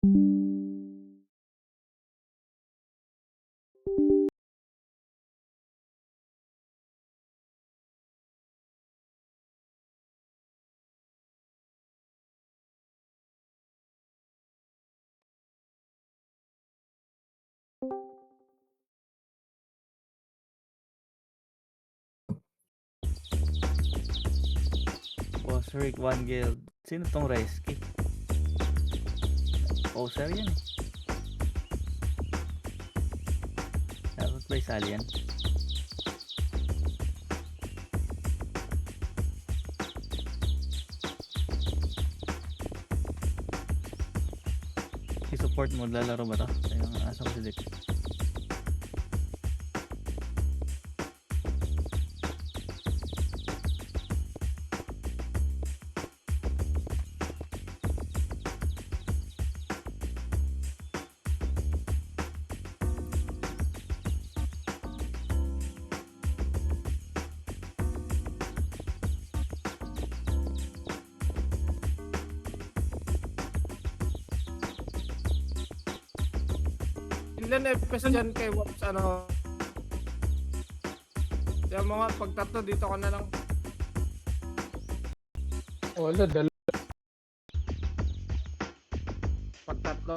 Boss Rick, One Guild. Sino tong Rescue? Poser yan eh. Dapat ba isali yan? I-support mo, lalaro ba to? Ayun, asa ko si Dick. Ilan FPS dyan kay Waps, ano? Yung mga pagtatlo dito ka na lang. Wala, Pagtatlo.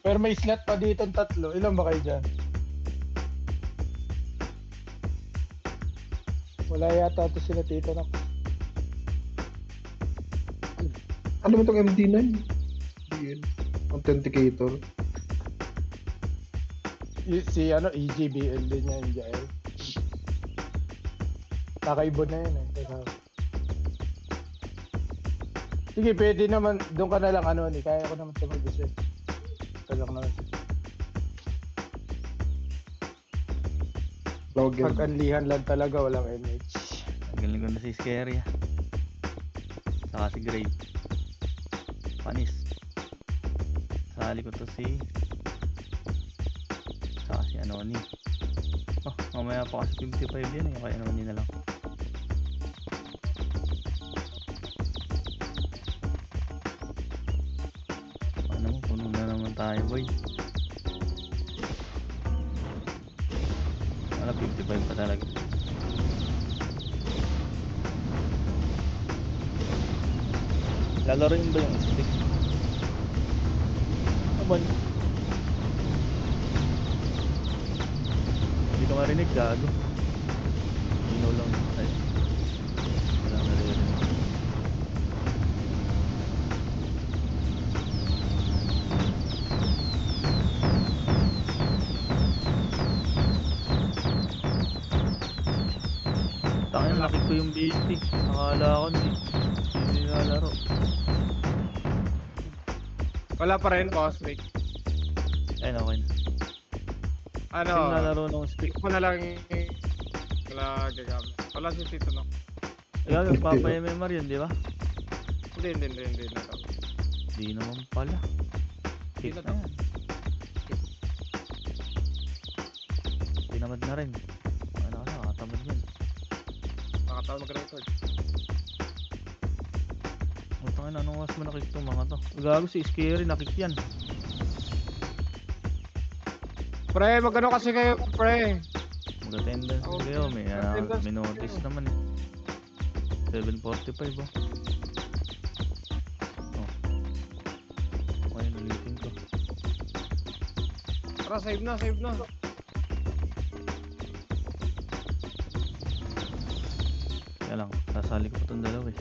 Pero may slot pa dito ng tatlo. Ilan ba kayo dyan? Wala yata ito sila tito na. Ano mo itong MD9? Yun. Authenticator. Si ano, EGBL din yan, Jael. Kakaibon na yun eh. Sige, pwede naman. Doon ka na lang ano ni. Kaya ko naman ito mag-isa. Ito lang naman. Login. Pag-anlihan lang talaga, walang MH. Galing ko na si Scary ah. Saka si Grave. Panis. Sali ko to si saka si Anoni. Oh, mamaya pa kasi 55 yan eh. Kaya Anoni na lang. Paano mo? Puno na naman tayo boy. Wala 55 pa talaga. Lalaroin ba yung stick? Aban. Hindi ka marinig, gago. Ino lang. Ay. Wala naririnig. Tangin, nakit ko yung BT. Nakala ko hindi nalaro. Wala pa rin, Boss Rick. Ayun, okay na. Ano? Sino nalaro ng stick? Ko na lang wala gagamit. Wala si Tito, no? Ikaw, nagpapa-MMR yun, di ba? Hindi na to. Di naman pala. Hindi Hit na na to. yan. Tinamad na rin. Ano ka na, nakatamad yan. Nakataon mag-record. Utangin, anong was mo nakik itong mga to? Gago si Scary, nakik yan. Pre, magano kasi kayo, pre? Mag-attendance Okay. kayo, Attendance may notice kayo. naman eh. 7:45 oh. Oh. Okay, nalitin ko. Tara, save na. Kaya lang, sasali ko pa itong dalawa eh.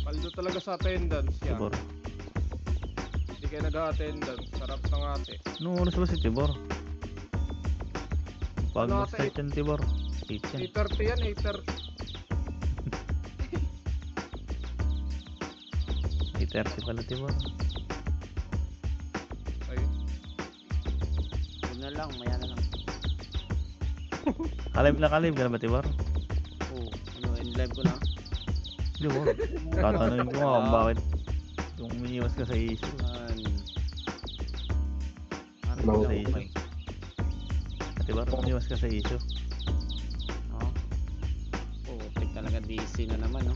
Paldo talaga sa attendance yan. Tibor. Hindi kayo nag-attendance. Sarap ng ate. Anong oras ba si Tibor? Pag Ano mag-start yan Tibor. 8 yan. 8:30 yan, 8:30 pala Tibor. Ay, Yun na lang, maya na lang. Kalib ka na ba Tibor? Oo, ano, in-live ko na. Hindi mo. Tatanungin ko nga kung bakit kung umiiwas ka sa issue. Hello. Sa issue. Tibor, umiiwas ka sa issue. Oo. Oo, pick talaga DC na naman, no?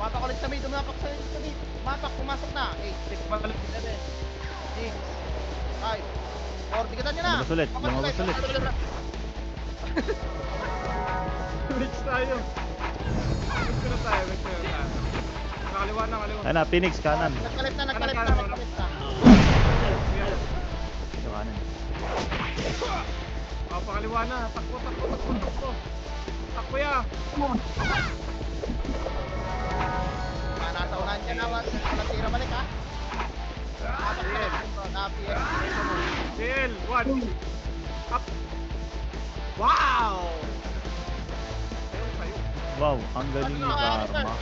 Mapak ulit sa mid, umapak sa mid. Mapak, pumasok na. 8, 6, 7, 6, 5, 4, tigatan nyo na. Lumabas ulit, lumabas ulit. Mix tayo. Mix na tayo, mix na tayo. Nakaliwa na, kaliwa. Ayun na, Phoenix, kanan. Nagkalit na. Kanan. Ito, kanan. Pakaliwa na. Takbo. Takbo ya. Nasa unahan ka naman. Natira balik ha. Mapak ka rin. Na-PX. CL, 1. Up. Wow! Sayo. Wow, ang galing ni Karma.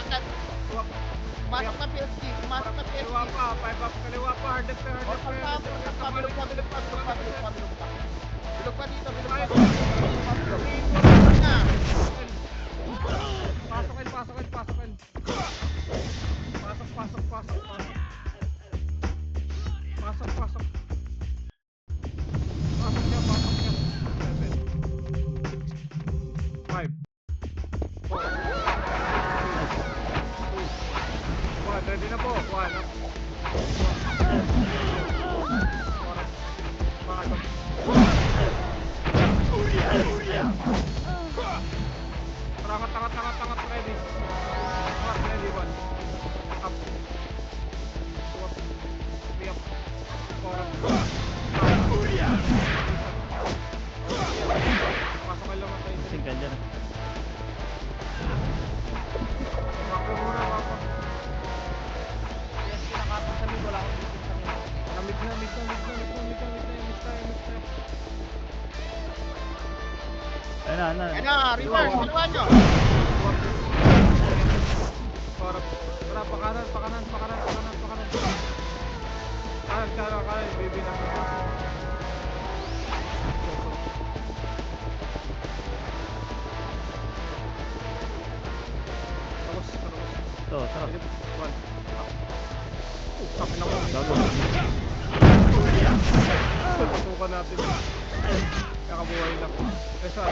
Pumasok na PSG. Pumasok na PSG. Kaliwa pa, 5 up, kaliwa pa, hard left, hard left, hard left. Bilog pa dito, bilog pa. Pasokin. Pasok. Pasok niya. 7, 6, 5, 4, 1, ready na po. 1 up. 5 up. Tangat, ready. Mark, ready, 1. Up. 2 up. 3 up. 4 up. 5. Pasok kayo lang tayo. Sing ka dyan. Mako muna. PSG nakapak sa mid. Wala akong dito sa mid. Mid tayo. Ayun na. Ayan na, reverse. Kaliwa nyo. Tara, pakanan. Kanan, baby na. Tapos. Ito, tara. 1. Sakin ako. Gago. Patukan natin. Kakabuhay lang. Kesa,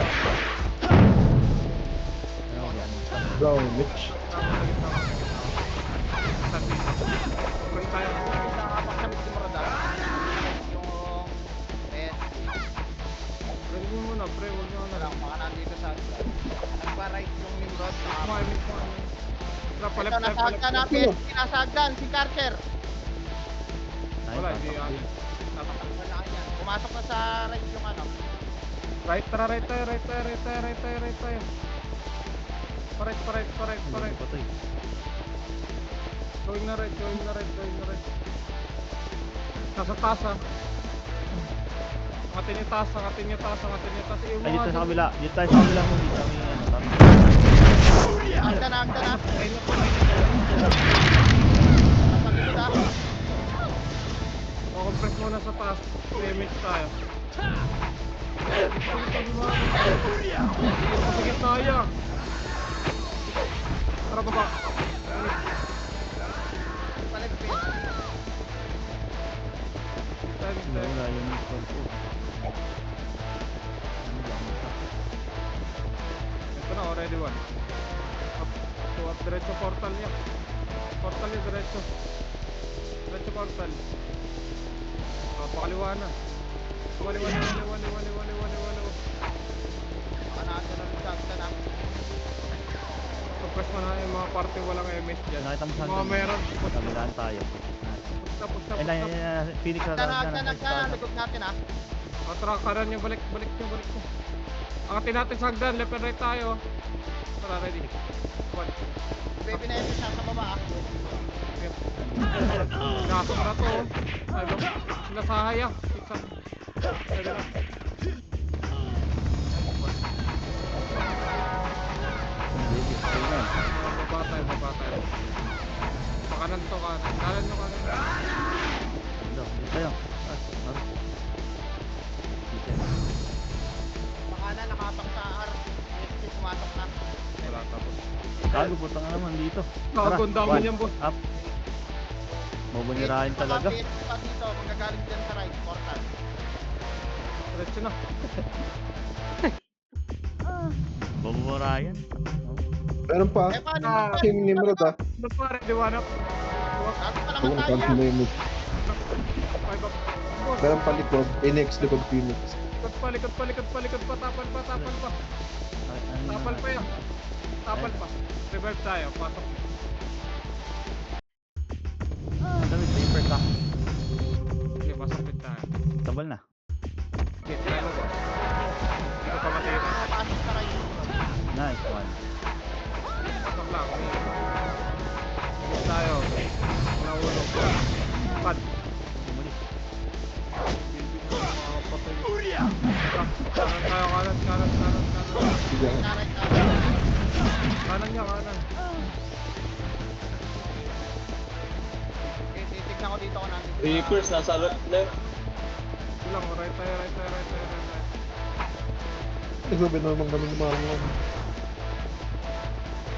Ayun, yan. Brown Mitch. Pwede tayo. Nakapak sa mid si Morada. Yung PSG. Pwede mo muna, pre. Huwag nyo na Wala lang. akong mga nandito sa nagpa-right yung Nimrod. Kumain mo. Tara, Ito, palep. nasa hagdan na PSG. Nasa hagdan, si Karcher. Ayun, Wala, hindi pasok. yan. Wala ka yan. Pumasok na sa right yung ano. Right tayo. Correct. Ayun, patay. Going na right. Nasa taas ha. Angatin yung taas. Ay, dito sa kabila. Dito tayo sa kabila mo. Dito kami, taas. Hagdan na. Ayun na. Nasa likod ha. Compress muna sa taas. Damage tayo. Sige tayo. Tara baba. Palit PSG. Wala yung mission ko. Ano ba? Ito na, already 1. Up, diretso portal niya. Diretso portal. Pakaliwa na. Wali. Baka naandun na rin sa hagdan ha. Compress mo na yung mga parte walang MS dyan. Nakita mo sa Mga meron. kabilaan tayo. Tapos. Ayun, Phoenix na Hagdan. Likod natin ha. Tara, karan yung balik nyo. Angatin natin sa hagdan, left and right tayo. Tara, ready. 1. Baby na ito siya sa baba ha. Nakasok na to. Sila sa haya. Pwede lang. Baba tayo. Pakanan to, kanan. Kanan. Dito tayo. Baka na nakapak sa R. PSG pumasok na. Wala, tapos. Gago, puta nga naman dito. Nakagundaman One. yan, boss. Up. Mabunirahin talaga. PSG pa dito. Magagaling dyan sa right. Portal. Diretso na. Mabunirahin. Meron pa. Eh paano? King Nimrod ah. Likod pa, ready, one up. Gago pa Kung naman tayo. kanto na yung move. 5 up. Boss, Meron pa likod. NX likod Phoenix. likod pa. Tapal pa. Ano yun? Tapal pa yan. Tapal pa. Revive tayo, pasok. Ang damit, paper ka. Okay, pasok din tayo. Tabal na. Okay, try mo, boss. Hindi ko pa matira. Pasok na kayo. Nice one. Pasok lang. Ulit tayo. Nahulog. Pad. Umulis. Bilbil mo mga patay. Kanan tayo, kanan. Sige. Taray ka. Kanan niya, kanan. Okay, titignan ko dito ko natin. Reapers, nasa left. Ito lang, right tayo. Nagsabi na naman kami ng mga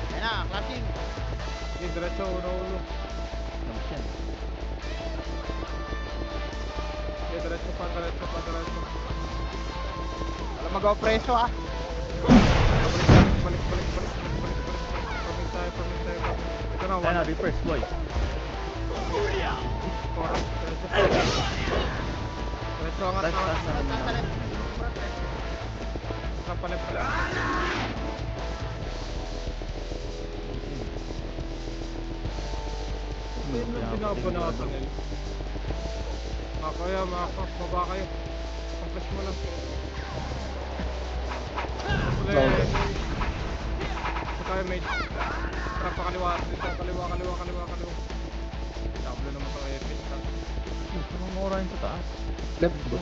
Ayan na, clapping. Okay, diretso, ulo. Labas yan. Okay, diretso pa. Alam mag-opreso ah. Balik. Pamig tayo. Ito na, Ayan na, one. reverse boy. Diretso, angat. Taas na Nasa naman. left. Palit. Hindi na binabanatan nila. Kaya baba kayo. Compress mo lang. Ulit. Kaya mate. Tara pa kaliwa. Dito kaliwa. Tablo naman to epic. Anong mura yun sa taas? left ba?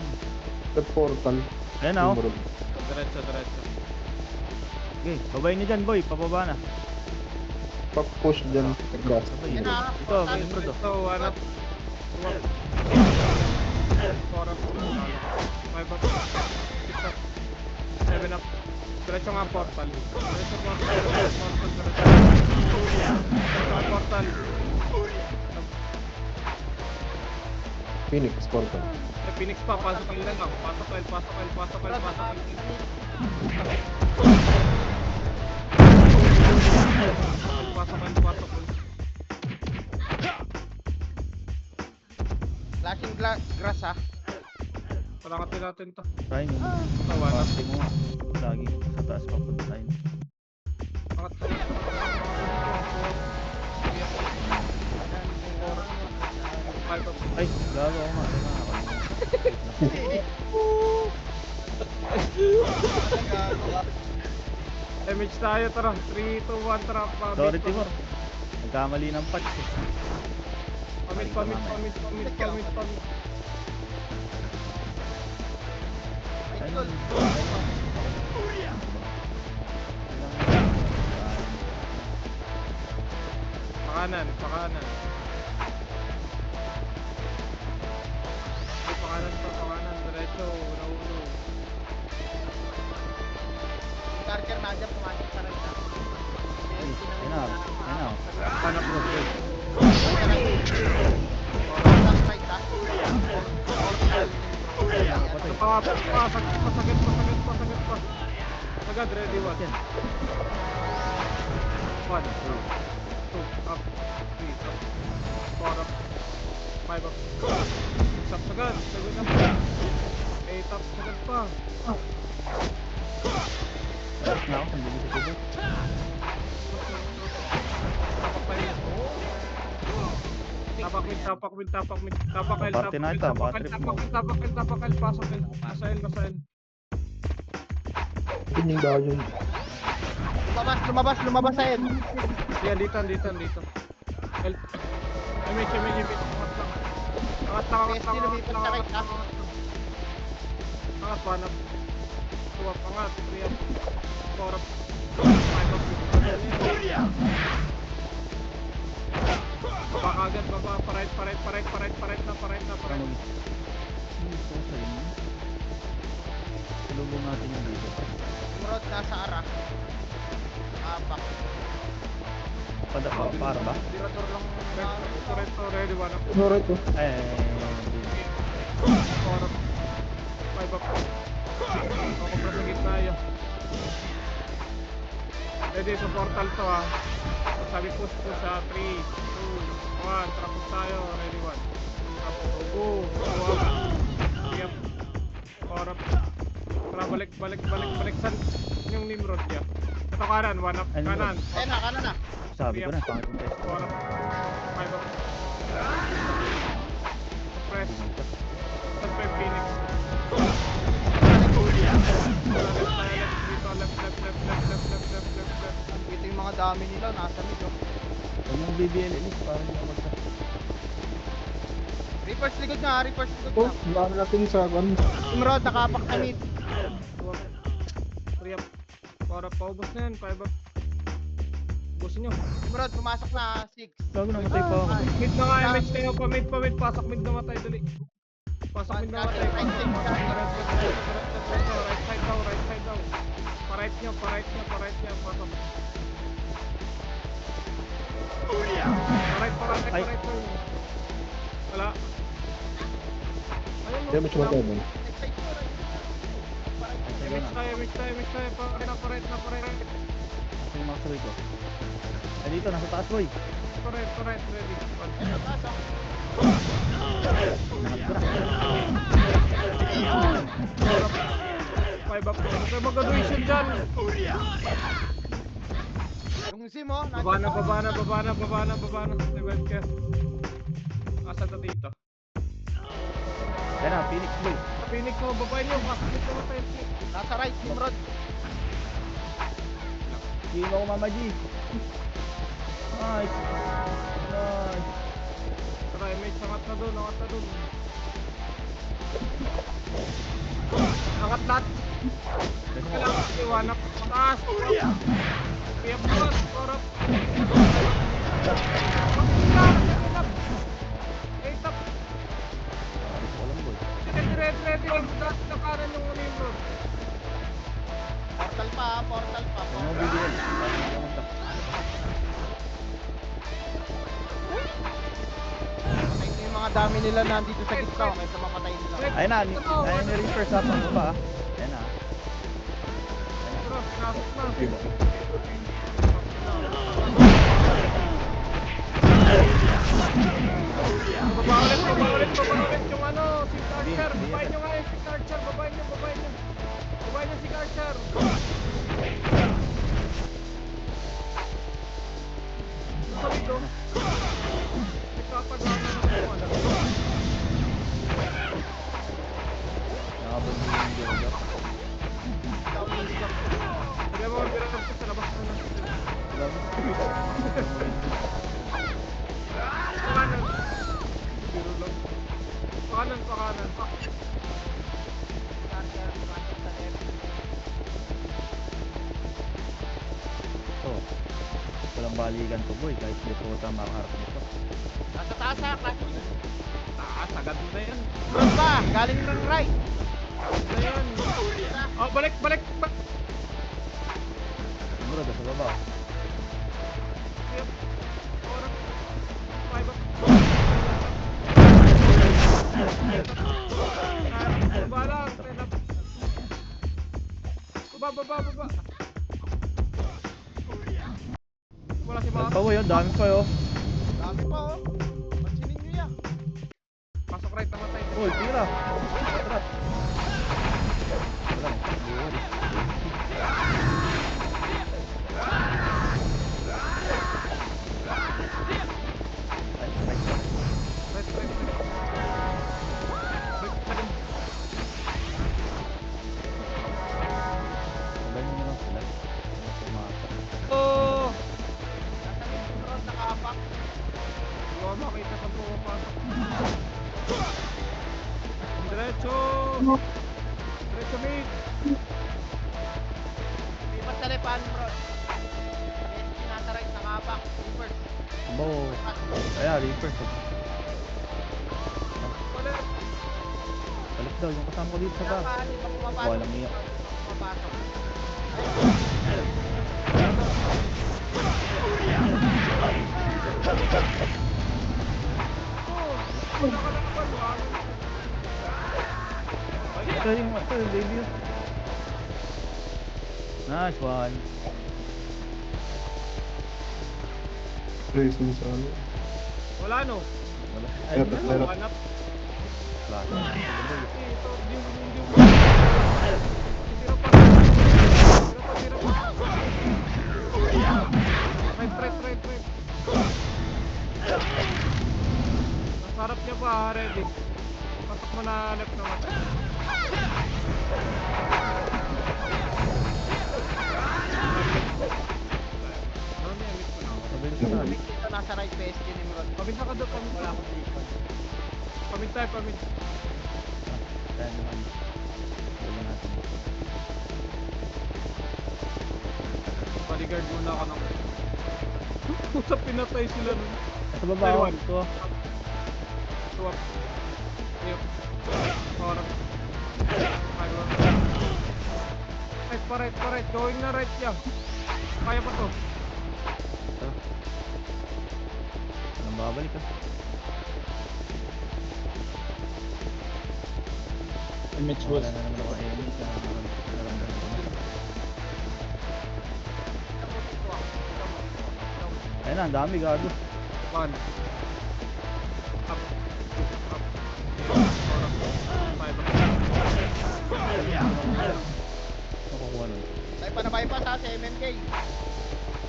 Left portal. Ayan na, oh. Emerald. Diretso. Okay, babayin niyo dyan, boy. Pababa na. Pa-push dyan. Grass. Sabay. Yan na. Ito, emerald, oh. So, ano? 4 up. 5 up. 6 up. 7 up. Diretso nga portal. Portal. Phoenix portal. Phoenix pa, pasok kayo lang. Pasok kayo. Pasok kayo. Flashing grass ah. Palangatin natin to. Try mo. Tawa na. Pasti mo. Lagi sa taas papunta tayo. Angat. Five up. Ay, gago ako nga. Damage tayo, tara. 3, 2, 1, tara. Sorry, Timor. Nagkamali ng patch. Pamit. Ayun. Pakanan. Pakanan. Diretso. Naulo. Yung charger na dyan, pumasok sa right ah. Ayun na. Panak mo. Left right ah. Pasagit pa. Agad, ready, 1. Yan. 1, 2 up, 3 up, 4 up, 5 up, 6 up sagad na, 8 up sagad pa. Tapos na ako. Hindi sa tubig. Tapak mid, Party na ito, baka trip mo. tapakil, pasok in, nasa L. Pining daw yun. Lumabas sa end. Yan, dito. L. May angat PSG lumipat sa right ah. Angat, 1 up, 2 up, angat, 3 up, 4 up, 5 up, baba kagad, pa-right na. Ito sa inyo. Salubong natin yung dito. Emerald nasa ara. Apak. Para ba? Tirador lang Diretso, ready, 1 up, Alright to. 4 up, 5 up. Ako pa sa gitna yan. Ready sa portal to ha. Sabi push po sa 3, 2, 1. Trapos tayo. Ready 1. Go. Yep. Power up. Tara, balik. San yung Nimrod niya? Ito kanan, 1 up. Ano? Kanan. Kanan na. Sabi ko na, pangit yung test. Power up. 5 up. Press. San 5 Phoenix. Left. Ito yung mga dami nila, nasa mid oh. Huwag yung BBL elite, parang hindi ako magsa. Reverse likod na. Oh, baka natin sa one. Nimrod, nakapak na mid. 3 up. Power up. Paubos na yan. 5 up. Ubusin nyo. Nimrod, pumasok na 6. Gago, namatay pa ako. Mid na nga, MH kayo pa. Mid. Pasok mid na matay. Dali. Pasok mid na matay. Right side daw. Pa-right nyo. Pasok. Ay. Pa-right daw. Wala. Ayun, no? Damage mo tayo dun. MH tayo. Pa-right. Asa yung mga sabay ko? Ay dito, nasa taas boy. Pa-right. Ready. Five up. Okay, mag-graduation dyan. Yung sim oh. Baba na. Revive ka. Asan na dito? Yan na, Phoenix boy. Phoenix mo, babae nyo. Pasok dito matay. Nasa right, Nimrod. Hindi mo ako Mama G. Nice. Tara, MH, angat na doon. Angat lahat. Kailangan iwanap. Mataas. Piyap naman. Korap. Eight up. Walang boy. Ready. Dapat na kanan yung Nimrod. Portal pa. Ano mo BBL? Parang hindi ako magsa. Ito yung mga dami nila nandito sa gitna. May mamatay nila. Ayun na, ayun na rin first up ang baba. Ayun na. Tara, pinasok na. Baba ulit yung ano, si Archer. Babayin nyo nga eh, si Archer. Babayin nyo si Archer. Sabi ko, nagkapagawa na ng ano. Nakabog yung build up. Kaya mo, pero sa labas na lang. Pakanan. Biro lang. Pakanan. Ito. Walang balikan to boy, kahit may puta makaharap nito. Nasa taas ha. Taas, agad na yan. Nimrod pa. Galing ng right. Na yan. Oh, balik. Siguro sa baba. Yep. Orap. 5 up. Baba lang. 10 up. Baba. Wala si Saan Mara. pa boy, ang dami pa yo. Dami pa oh. Pansinin nyo yan. Pasok right, namatay. Uy, tira. Tara. Wala, buwan. Ay, right. Right. Break pa rin. Sabay mo na lang sila. Pumasok. Oh! Nasa mid, Nimrod. Nakaapak. Hindi ko makita sa pumapasok. Diretso mid. Lipat sa lepan, Nimrod. Nasa right, nakaapak. Reverse. Bo. Ayan, reverse. Balik. Balik daw, yung kasama ko dito sa back. Kaya di ba pumapasok? Walang iya. Pumapasok. Ito yung debut. Nice one. Racing sa ano. Wala no. Wala. Ay, Meron, meron. Hanap. Wala. Ito, hindi mo. Tira pa. Tira pa. Right. Nasarap niya pa, ready. Pasok mo na left na mata. Sabi ko sa Mix dito nasa right PSG ni Nimrod. Pamit na ka doon, pamit. Wala akong station. Pamit tayo, pamit. Kaya naman. Wala natin. Bodyguard muna ako ng... Puta, pinatay sila nun. Sa baba ako. Ito. Swap. Ayok. Parang. Right. Going na right niya. Kaya pa to. Anong babalik ka? Image boss. Wala na naman ako enemy sa naramdaman ko na. Ayun na, ang dami gago. Pan. Up. Makukuha nun. Tayo pa na bypass ha sa MMK.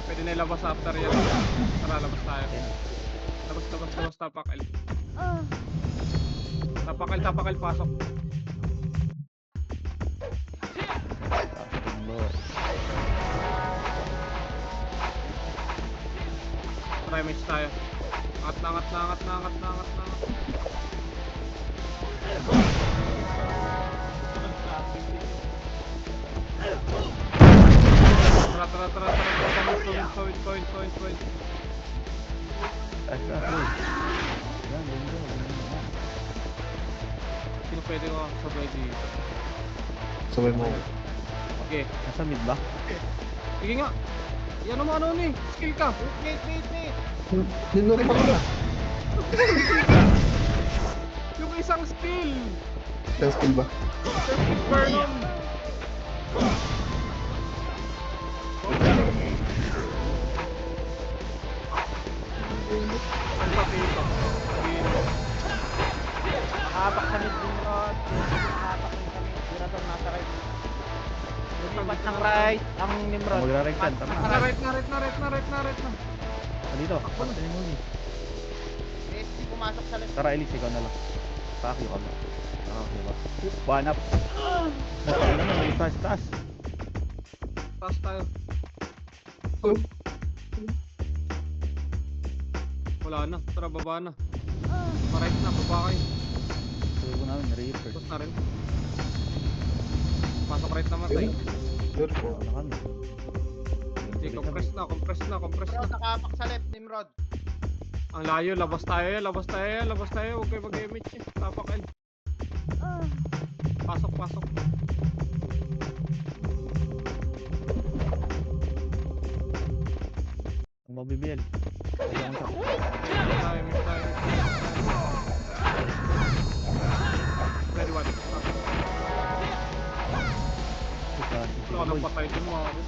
Pwede na ilabas after yan. Tara, labas tayo. Ayun. Labas, tapakal. Tapakal, pasok. Tapos ang lower. Try match tayo. Angat na. Tara. Point. Ay, uy. Yan, lindo. Sino pwede ko sabay dito? Sabay mo. Okay. Nasa mid ba? Sige nga. Yan mo ano ni? Skill ka. Wait. Dinuri pa ka. Yung isang skill. Isang skill ba? Perfect Vernon. Ang patito. Nakahapak sa mid Nimrod. Nakahapak rin kami. Dirador nasa right. Lumipat ng right ang Nimrod. Magra-right yan, tama. Na right na. Dito, basta ni Muni. PSG pumasok sa left. Tara, Elise, ikaw na lang. Pakyo ka ba? Okay ba? One up. Ano na, may taas. Taas tayo. Wala na. Tara, baba na. Pa-right na, baba kayo. Suyo namin, Reaper. Tapos na rin. Pasok right naman tayo. Sure po. Wala kami. Okay, compress na. Nimrod nakahapak sa left Nimrod. Ang layo, labas tayo. Huwag kayo mag-image eh. Tapakal. Pasok. Ang mabibigyan. Ayun ka. Miss tayo. Ready one. Ito ka nang patay din mga ako.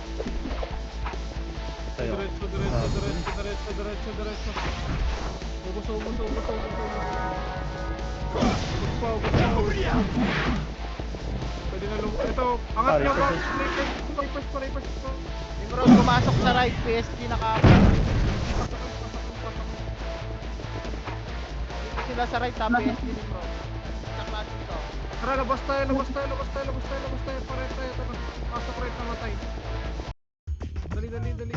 Tayo. Diretso. Ubus. Pwede na lumabas. Ito, angat Pare, nyo ba? pare. Pare. Nimrod pumasok sa right. PSG nakahapak. Dito sila sa right ha. PSG Nimrod. Sa klase ito. Tara, labas tayo. Pare tayo. Tara. Pasok right na matay. Dali.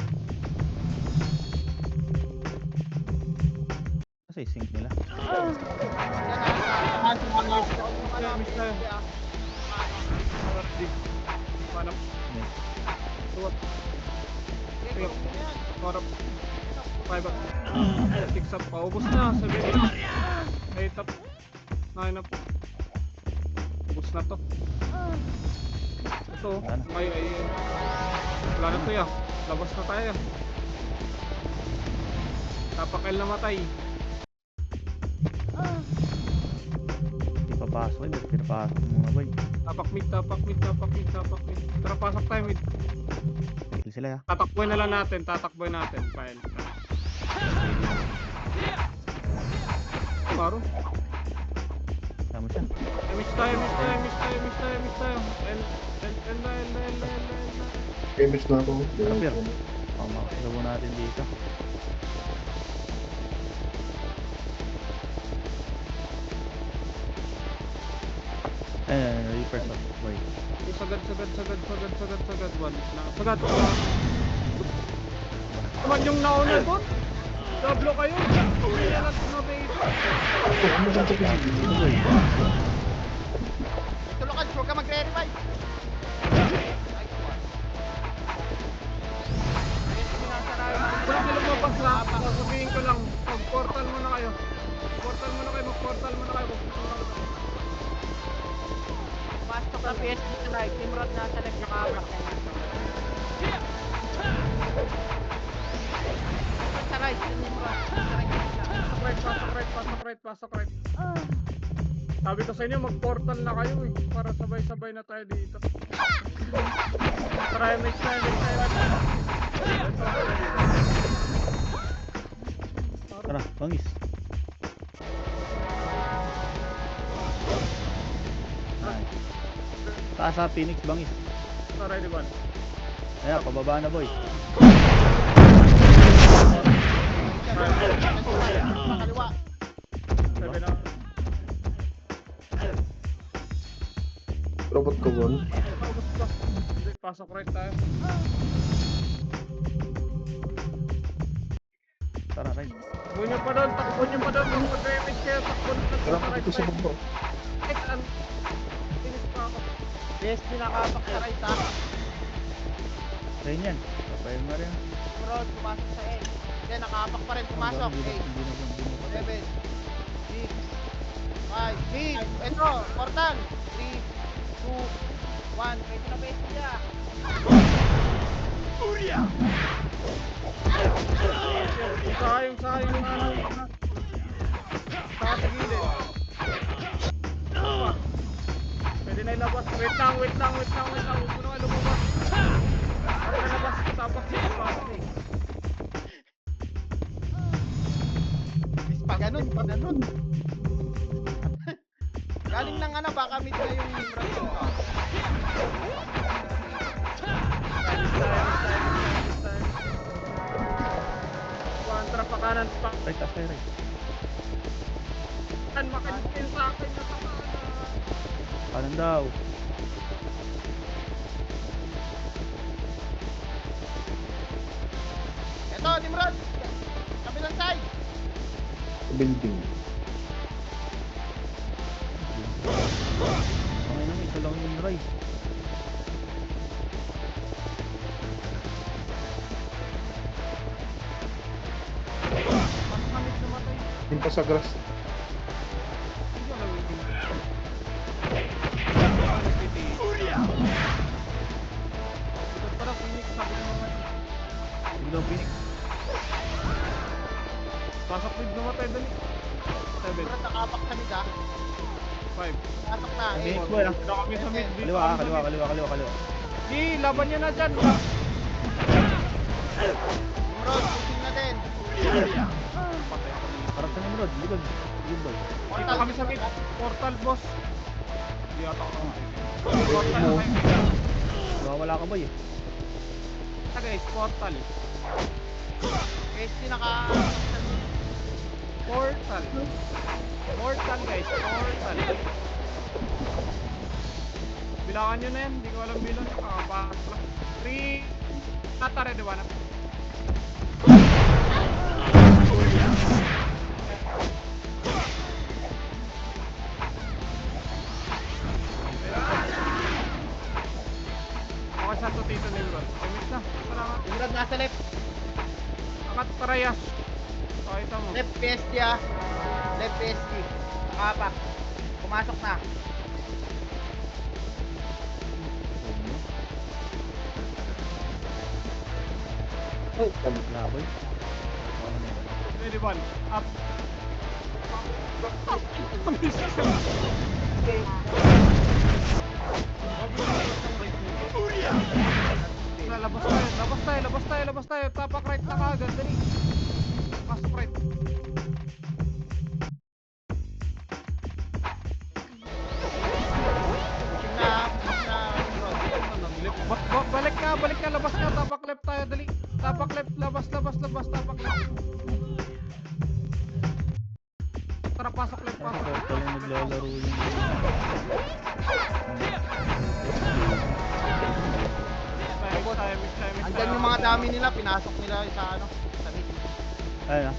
Kasi sync nila. Miss tayo. Manap. May. Tuwat. Okay, gawin mo yan. Parap. 5 up. 6 up. Paubos na. 7 up. 8 up. 9 up. Ubos na to. Ito. Ay. Wala na to ya. Labas na tayo. Tapakal na matay. Hindi papasok yun. Ba't pinapasok mo mga bay? Tapak mid. Tara, pasok tayo mid. Kill sila ya. Tatakboy na lang natin. File. Paro. Tama siya. Miss tayo. L na. Image na ako. Rapir. Makakalawa natin dito. Reaper sa boy. Sagad. One. Sagad. Naman yung nauna doon. Doblo kayo. Hindi na lang tumabay. Ano ba ito? Tulukan, huwag ka magre-revive. Kung sila lumabas na, sasabihin ko lang, mag-portal muna kayo. Mag-portal muna kayo. Pumasok na PSG sa right. Team Rod nasa left nakahawak. Sa right, Team Rod. Pasok right. Sabi ko sa inyo, mag-portal na kayo eh. Para sabay-sabay na tayo dito. Try, mix tayo. Tara, bangis. Nice. Taas sa Phoenix, bangis. Ready one. Ayan, pababa na boy. Kaliwa. Sabi na. Robot ko bon. Hindi, pasok right tayo. Tara, right. Takbo nyo pa doon. Kung mag-remix kayo, takbo na Tara sa ka right dito sa side. baba. Finish pa ako. PSG nakapak sa right ha. Rain yan. Papayin mo rin. Team Rod, pumasok sa A. Hindi, nakapak pa rin. Pumasok. Hindi 8, na 7, 6, 5, big. Ito, portal. 3, 2, 1. Pwede na PSG ya. Sayang. Sa gilid. Pwede na ilabas. Wait lang. Huwag mo na kayo lumabas. Pwede na labas. Tapak dito pa. Pa ganun. Galing ng ano, baka mid na yung Nimrod ko. Kontra pa kanan pa. Right, taas tayo, right. Makin sa akin na sa kanan. Kanan daw. Ito, Nimrod. Kabilang side. Building. Okay naman, isa lang yung drive. Mas kamit namatay. Yung pa sa grass. Hindi ko alam yung parang Phoenix, sabi ko naman. Biglang Phoenix. Pasok mid namatay dali. 7, Nimrod nakapak sa mid ha. 5. Pasok na. Phoenix 8, boy ah. Dito kami sa mid. Kaliwa. Di, laban nyo na dyan. Nimrod, pushing na din. Parang sa Nimrod, likod. Likod boy. Dito kami sa mid. Portal boss. Di ata ako namatay. Wala ka boy eh. Guys, portal. PSG nakapak sa mid. Portal guys, portal. Bilangan nyo na yan, hindi ko alam bilang. Kakapasok lang. 3. Tara, di ba na? Okay, saan to Tito Nimrod? Mix na. Salamat. Nimrod nasa left. Akat parayas. Pakita mo. Left PSG ha. Left PSG. Nakapak. Pumasok na. Wala boy. Ready one. Up. Labas tayo. Tapak right na kagad. Dali. balik ka, labas ka, tapak left tayo, dali. Tapak left, labas, tapak left. Tara, pasok left, pasok. Portal yung naglalaro yun. Andyan yung mga dami nila, pinasok nila sa ano, sa mid. Ayun ah.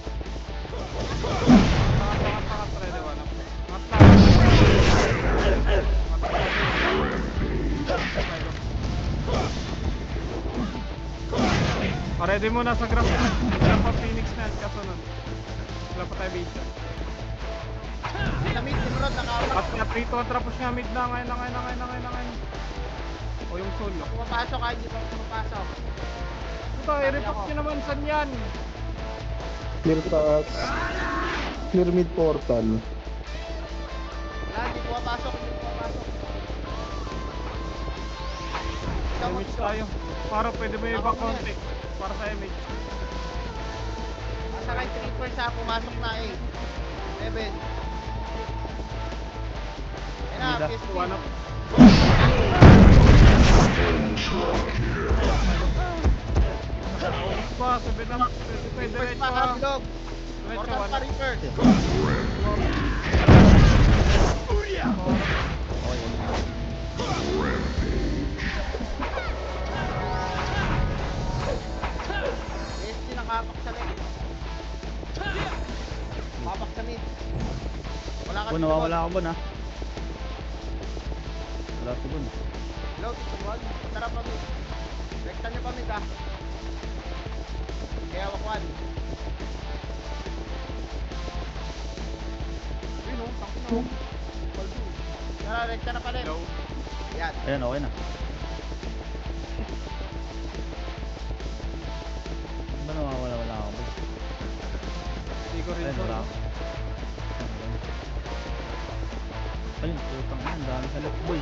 Takat, ready, wala. Ready muna sa graph. Graph of Phoenix na, kasunod. Wala pa tayo vision. Sa mid, Nimrod, nakawak. At na prito ang trapos nga mid na ngayon. O yung soul. Pumapasok, ay hindi pa pumapasok. Puta, i-report nyo naman, saan yan? Clear taas. Clear mid portal. Wala, hindi pumapasok. Damage tayo. Para pwede may ibang konti. Para sa image. Nasa right tripper siya, pumasok na 8. 7. Ayun na, Mida. PSP. One up. Pa, sabi na. Pwede First rin pa, pa. Hamdog. Diretso, Mortal one pa up. Reaper. PSP nakapak sa left. Papak sa mid. Wala ka Bon, dito, nawawala ako Bon ah. Wala si Bon. Hello, Tito Juan. Tara pa mid. Rekta niyo pa mid ah. Kaya wakwan. Yun o, tangkin o. Tara, rekta na pala. Hello. Yan. Ayan, okay na. Ba nawawala ako Bon? Hindi ko rin Ayun, soul. wala ako. Ayun, putang ina, ang dami sa left boy.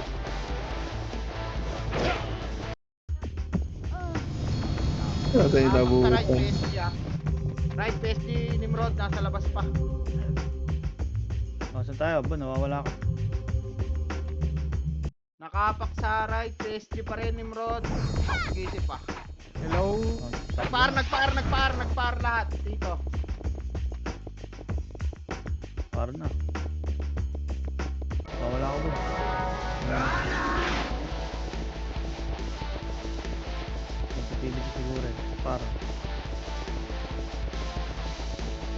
Natin yung Sa right nabutan. PSG ah. Right PSG Nimrod, nasa labas pa. Oh, saan tayo? Bon, nawawala ako. Nakapak sa right PSG pa rin Nimrod. Gisip pa. Hello. Oh, Nagpar lahat dito. Parang na. Nawawala ako Bon. Nagpipili ko siguro eh. Parang.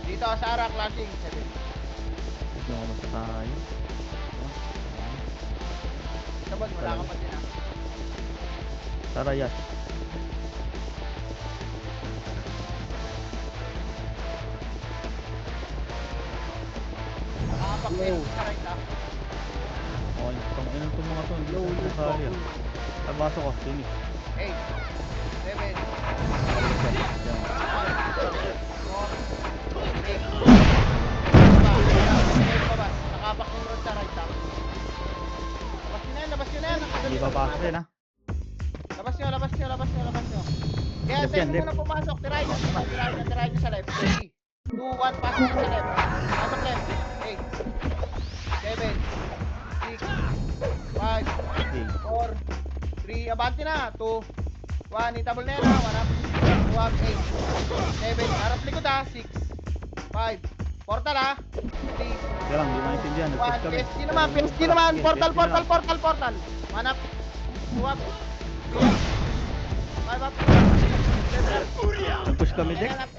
Dito sa Ara clashing 7. Tapos naman sa tayo. Sabon, wala ka pa din ah. Tara, Yash. Nakapak PSG sa right ah. Okay, pang ilan itong mga to. Hindi ko nakakali ah. Ay, baso ko. Phoenix. 8. 7. Yan. 4. 3. Nakapak Nimrod sa right ah. Labas nyo na yan. Hindi papasok din ah. Labas nyo. Kaya Left tayo yan, left. muna pumasok. Tirahin nyo sa left. 3, 2, 1, pasok sa left. Pasok left. 8, 7, 6, 5, Okay. 4, 3, abante na. 2, 1, itabol na yan ha. 1 up. 2 up, 8, 7, harap likod ha. 6, 5, portal ha. 3, Kaya lang, hindi maintindihan. 1, Nag-push kami. PSG naman. Sige, Portal. PSG na lang. 1 up. 2 up. 3 up. 5 up. 7 up. Nag-push kami, Jack. Ayan, up.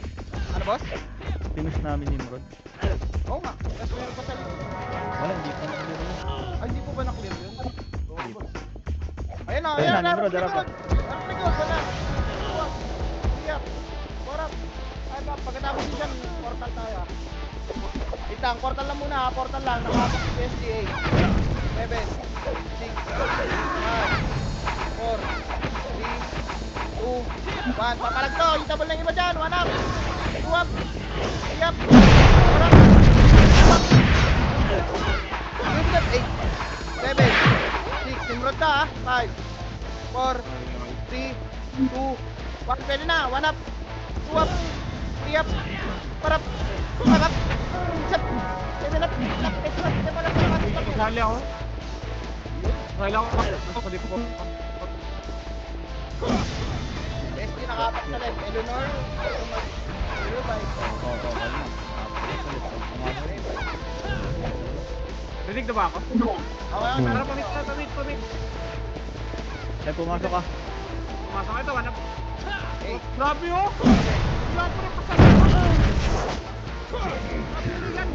Ano boss? Finish namin ni Nimrod. Oo nga. Tapos meron pa sa Wala, hindi pa na-clear yun. ay, hindi po ba na-clear yun? Oo, Hindi boss. pa. Ayun o, Ayun ayun na, na, Nimrod, harap ka. Harap likod, wala. 2 up. 3 up. 4 up. 5 up. Pagkatapos din dyan, portal tayo ah. Wait lang, portal lang muna ha. Portal lang. Nakapak si PSGA. 7, 6, 5, 4, 3, 2, 1. Papalag to. Itabal na yung iba dyan. 1 up. 2 up. 3 up. 4 up. 8, 7, 6. Nimrod na ha. 5, 4, 3, 2, 1. Pwede na. 1 up. 2 up. 3 up. 4 up. 5 up. 7 up. 8 up. Isali ako. Isali ako. Ako di ko. SD nakapat sa left. Eleanor. Revive. Oo, kalma. Rinig na ba ako? Okay, Tara, pamit na, pamit. Eh, pumasok ka. Pumasok ito, hanap. Hey. Grabe oh! Grabe rin kasama. Grabe yan.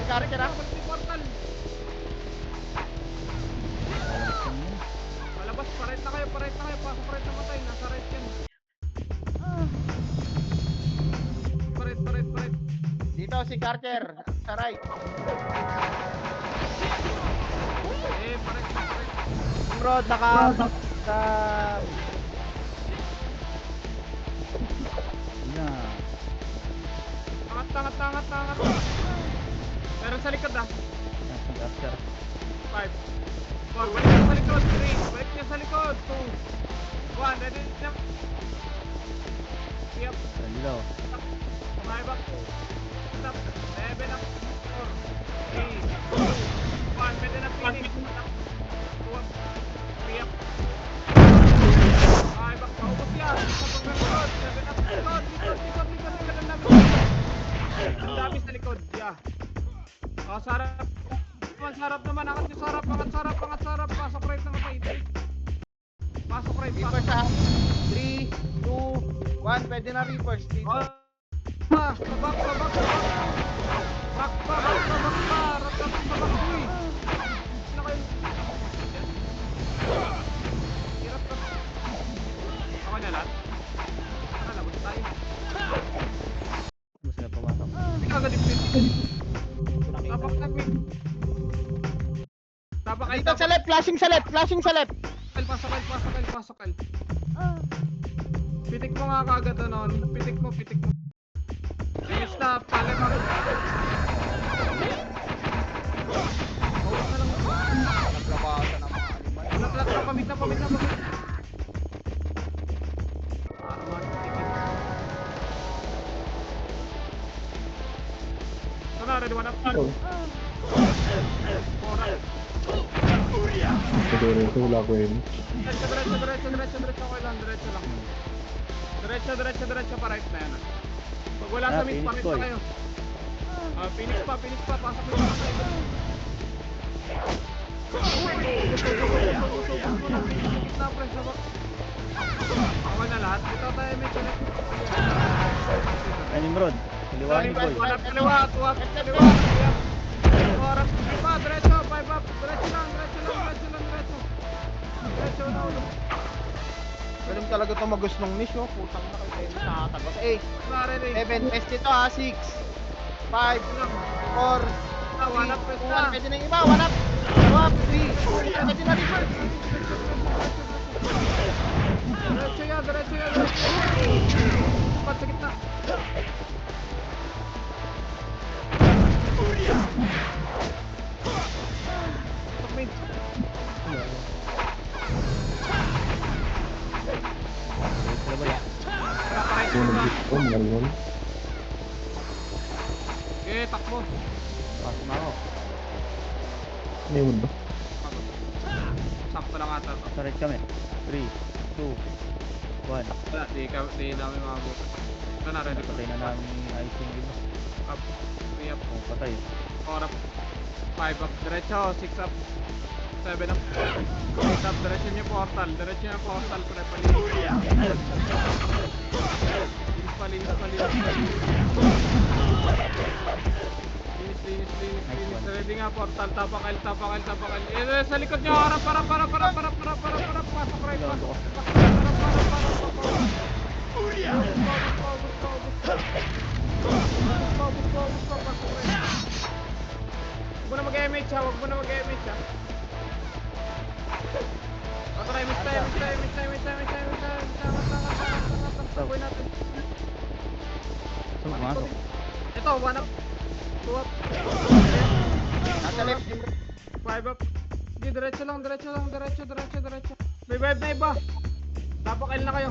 Kari ka na. Dapat si portal. Palabas, paret na kayo. Pasok paret na matay. Nasa right yan. Paret. Dito si Carter. Sa right. Paret. Road naka sa Yan. Angat. Meron sa likod ah. Yan, si Archer. 5. 4. Balik niya sa likod. 3. Balik niya sa likod. 2. 1. Ready na. Yep. Ready daw. Kumahay back. Stop. 7 up. 4. 3. 2. 1. Pwede na finish. 2 up. 3 up. Kumahay back. Paubos yan. Sa pagkakot. 7 up. Likod. Ang dami sa likod. Yeah. Oh, sarap. Sarap naman. Angat nyo sarap. Angat sarap. Pasok right na kapay. Pasok right. Reaper sa 3, 2, 1. Pwede na reapers dito. Oh. Tabak. Bak. Tabak. Uy. Sino kayo? Hirap ka. Okay na lahat? Labas tayo. Gusto na pumasok. Hindi ka agad yung Tabak na quick. Tabak ay Dito sa left. Flashing sa left. Pasokal. Pitik mo nga kagad ano. Pitik mo. Stop. Palit mo. Bawas na lang. Naglabasan ng mga animal. Naklak na. Pamit na. Naman. Tikit. Ito na. Ready 1 up. Oh, 4 up. siguro ito wala ko yun. Diretso. Okay lang. Diretso pa right na yan. Pag wala sa mid, Phoenix parit boy. na kayo. Phoenix pa. Pasok mo yung mga Gitna pre, sabak. Okay na lahat. Ito tayo may connect. Ay, Nimrod. Kaliwaan ni Boy. Kaliwa. Oras. Pa, diretso. 5 up. Diretso lang. Diretso na ulo. Galing talaga ito magos ng niche, oh. Putang na kayo tayo nakatagos. 8, Ready. 7, best dito ha. 6, 5, 4, 1 up. 1. Pwede na yung iba. 1 up. 2 up. 3. Pwede na reverse. Diretso yan. Pat sa gitna. Top mid. Sila ba yan? Paparay Kung ka. nag-git ko, mahal nun. Takbo. Pasok na ako. Ano yun ba? Sakto lang ata. Sa right kami. 3, 2, 1. Wala, di namin makabot. Ito na, ready ko. Patay na namin ayos yung iba. Up. 3 up. Oh, patay. 4 up. 5 up. Diretso. 6 up. 7 up. 8 up. Diretso nyo portal. Pre, palinis. Linis. Ready nga portal. Tapakal. Sa likod nyo. Harap. Pasok right. Huwag mo na mag-MH ha. Patry, miss tayo. Taboy natin. Saan pumasok? Ito, 1 up. 2 up. Nasa left. 5 up. Hindi, diretso lang. May vibe na iba. Tapakail na kayo.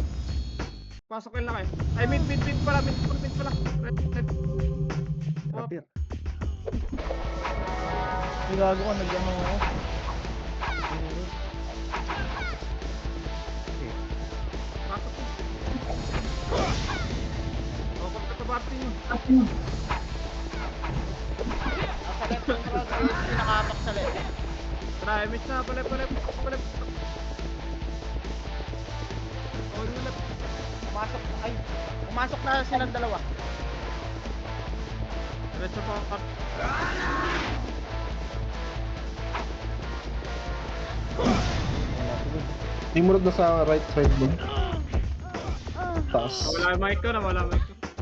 Pasok na kayo. Ay, mid pala. Red. Rapir. Gago ka, nag-ano ako. nyo. Nasa left yung road, PST nakapak sa left. Try, miss na, palep. Oh, yung left. Pumasok na silang dalawa. Diretso pa. Timurog na sa right side mo. Taas. Wala yung mic ko.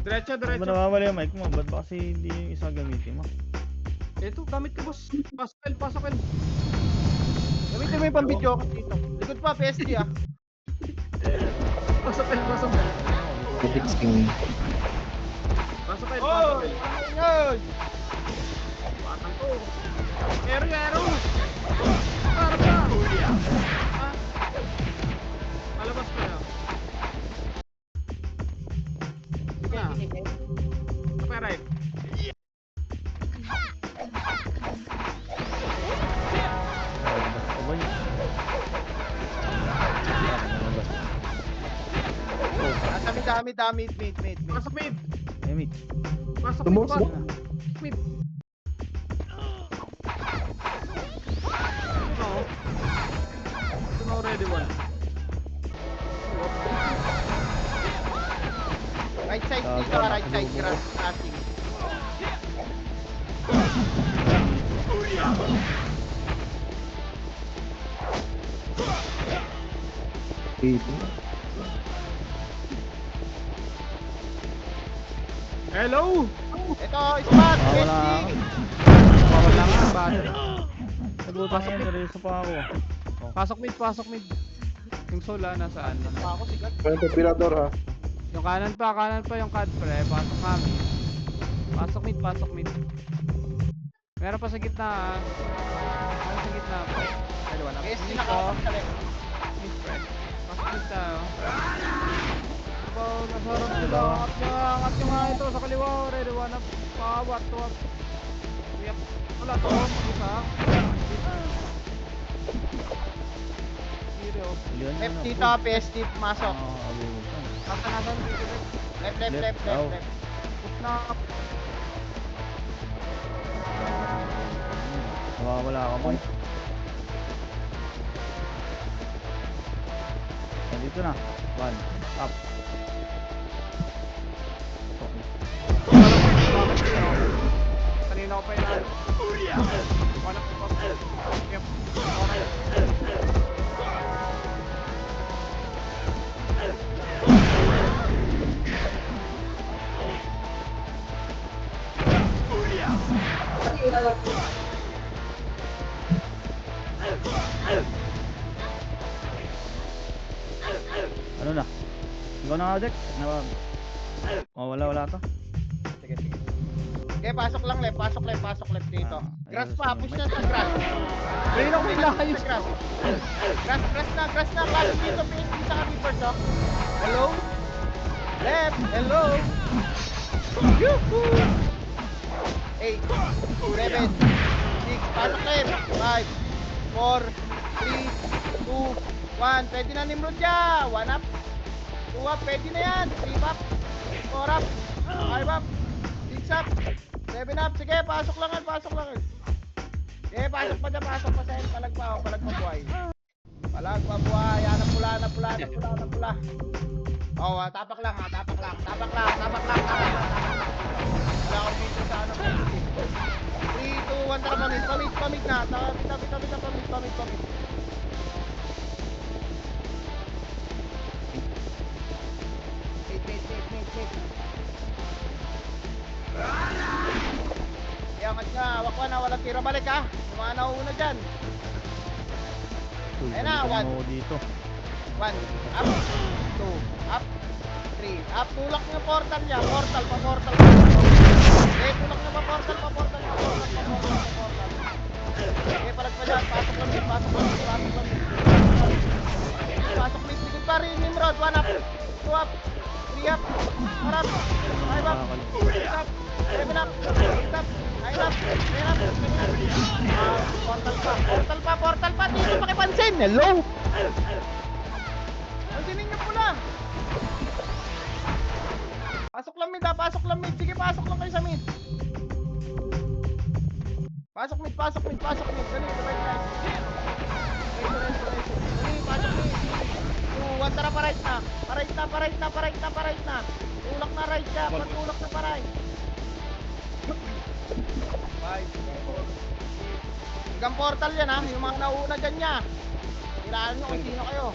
Diretso. Ba't ba nawawala yung mic mo? Ba't ba kasi hindi yung isa gamitin mo? Ito, gamit ko boss. Pasok. Gamitin mo yung pang-video ko dito. Likod pa, PSD ah. Pasok. Fixing. Pasok. Oh! Ngayon! Batang ko. Ero. Para pa. Ah. Alabas ko na. Sige. Okay, right. Abay. Nasa dami, mid. Pasok mid. Emit. Pasok Tumo, mid. smoke. Mid. Ito na already one. Right side dito, right side grass crossing. Dito. Hello! Ito, spot, Wala PSD. Bawal lang ang battery. Nagutan ngayon, seryoso pa ako. Pasok mid. Yung sola nasaan? Ako sigat. Kaya ito, pirador ha. Yung kanan pa yung cad pre. Pasok kami. Pasok mid. Meron pa sa gitna ah. Meron sa gitna pre. Dalawa na. PSD Mid nakapak sa left. Mid pre. Pasok mid tayo. Nasarap sila. Angat nyo nga ito sa kaliwa. Ready one up. Pawat to up. Yep. Wala to. Isa. Zero. Ilan Left na, dito, PSD pumasok. abutan. Nasaan dito? Left. Push na. Nawawala ka mo. Dito na. One. Up. Kanina ko pa yun. Wala ko pa. Yep. Okay. Ano na? Ikaw na nga, Jack. Oh, wala to. Sige. Okay, pasok left dito. Ah, Grass ayos pa, yung push mic. na sa grass. Kanina ko ilayo. Grass. Grass na. Pasok dito, PSD sa Reapers, oh. Hello? Left, hello? Yuhuu! 8, 7, 6, pasok left. 5, 4, 3, 2, 1. Pwede na Nimrod ya. 1 up. 2 up, pwede na yan. 3 up. 4 up. 5 up. 6 up. 7 up. Sige, pasok lang. Okay, pasok pa dyan. Palag pa buhay. Palag pa buhay. Yan na pula. Oh, tapak lang. Wala akong dito sa ano. 3, 2, 1, tara pamit na. Tabi na pamit. Wait. Iangat nga, hawak na, walang tira balik ha. Yung mga nauuna dyan. Uy, Ayun na, balikan one. mo dito. 1, up, 2, up, 3, up, tulak ng portal niya, portal. Okay, tulak na pa portal. Okay, palag pa dyan, pasok lang. Pasok mid, likod pa rin, Nimrod, 1 up, 2 up, 3 up, 4 up, 5 up, 6 up, 7 up, 8 up, 9 up, 10 up, 10 up. Portal pa, dito pakipansin, hello? Ang tining niyo pula. Pasok lang mid ha, pasok lang mid. Sige, pasok lang kayo sa mid. Pasok mid, pasok mid, pasok mid. Dali, right, right. Dali, pasok mid. 2, 1, tara pa right na. Pa right na, pa right na, pa right na, pa right na. Tulak na right ka, patulak na pa right. 5, 4, 3. Hanggang portal yan ha, yung mga nauna dyan niya. Tiraan nyo kung sino kayo.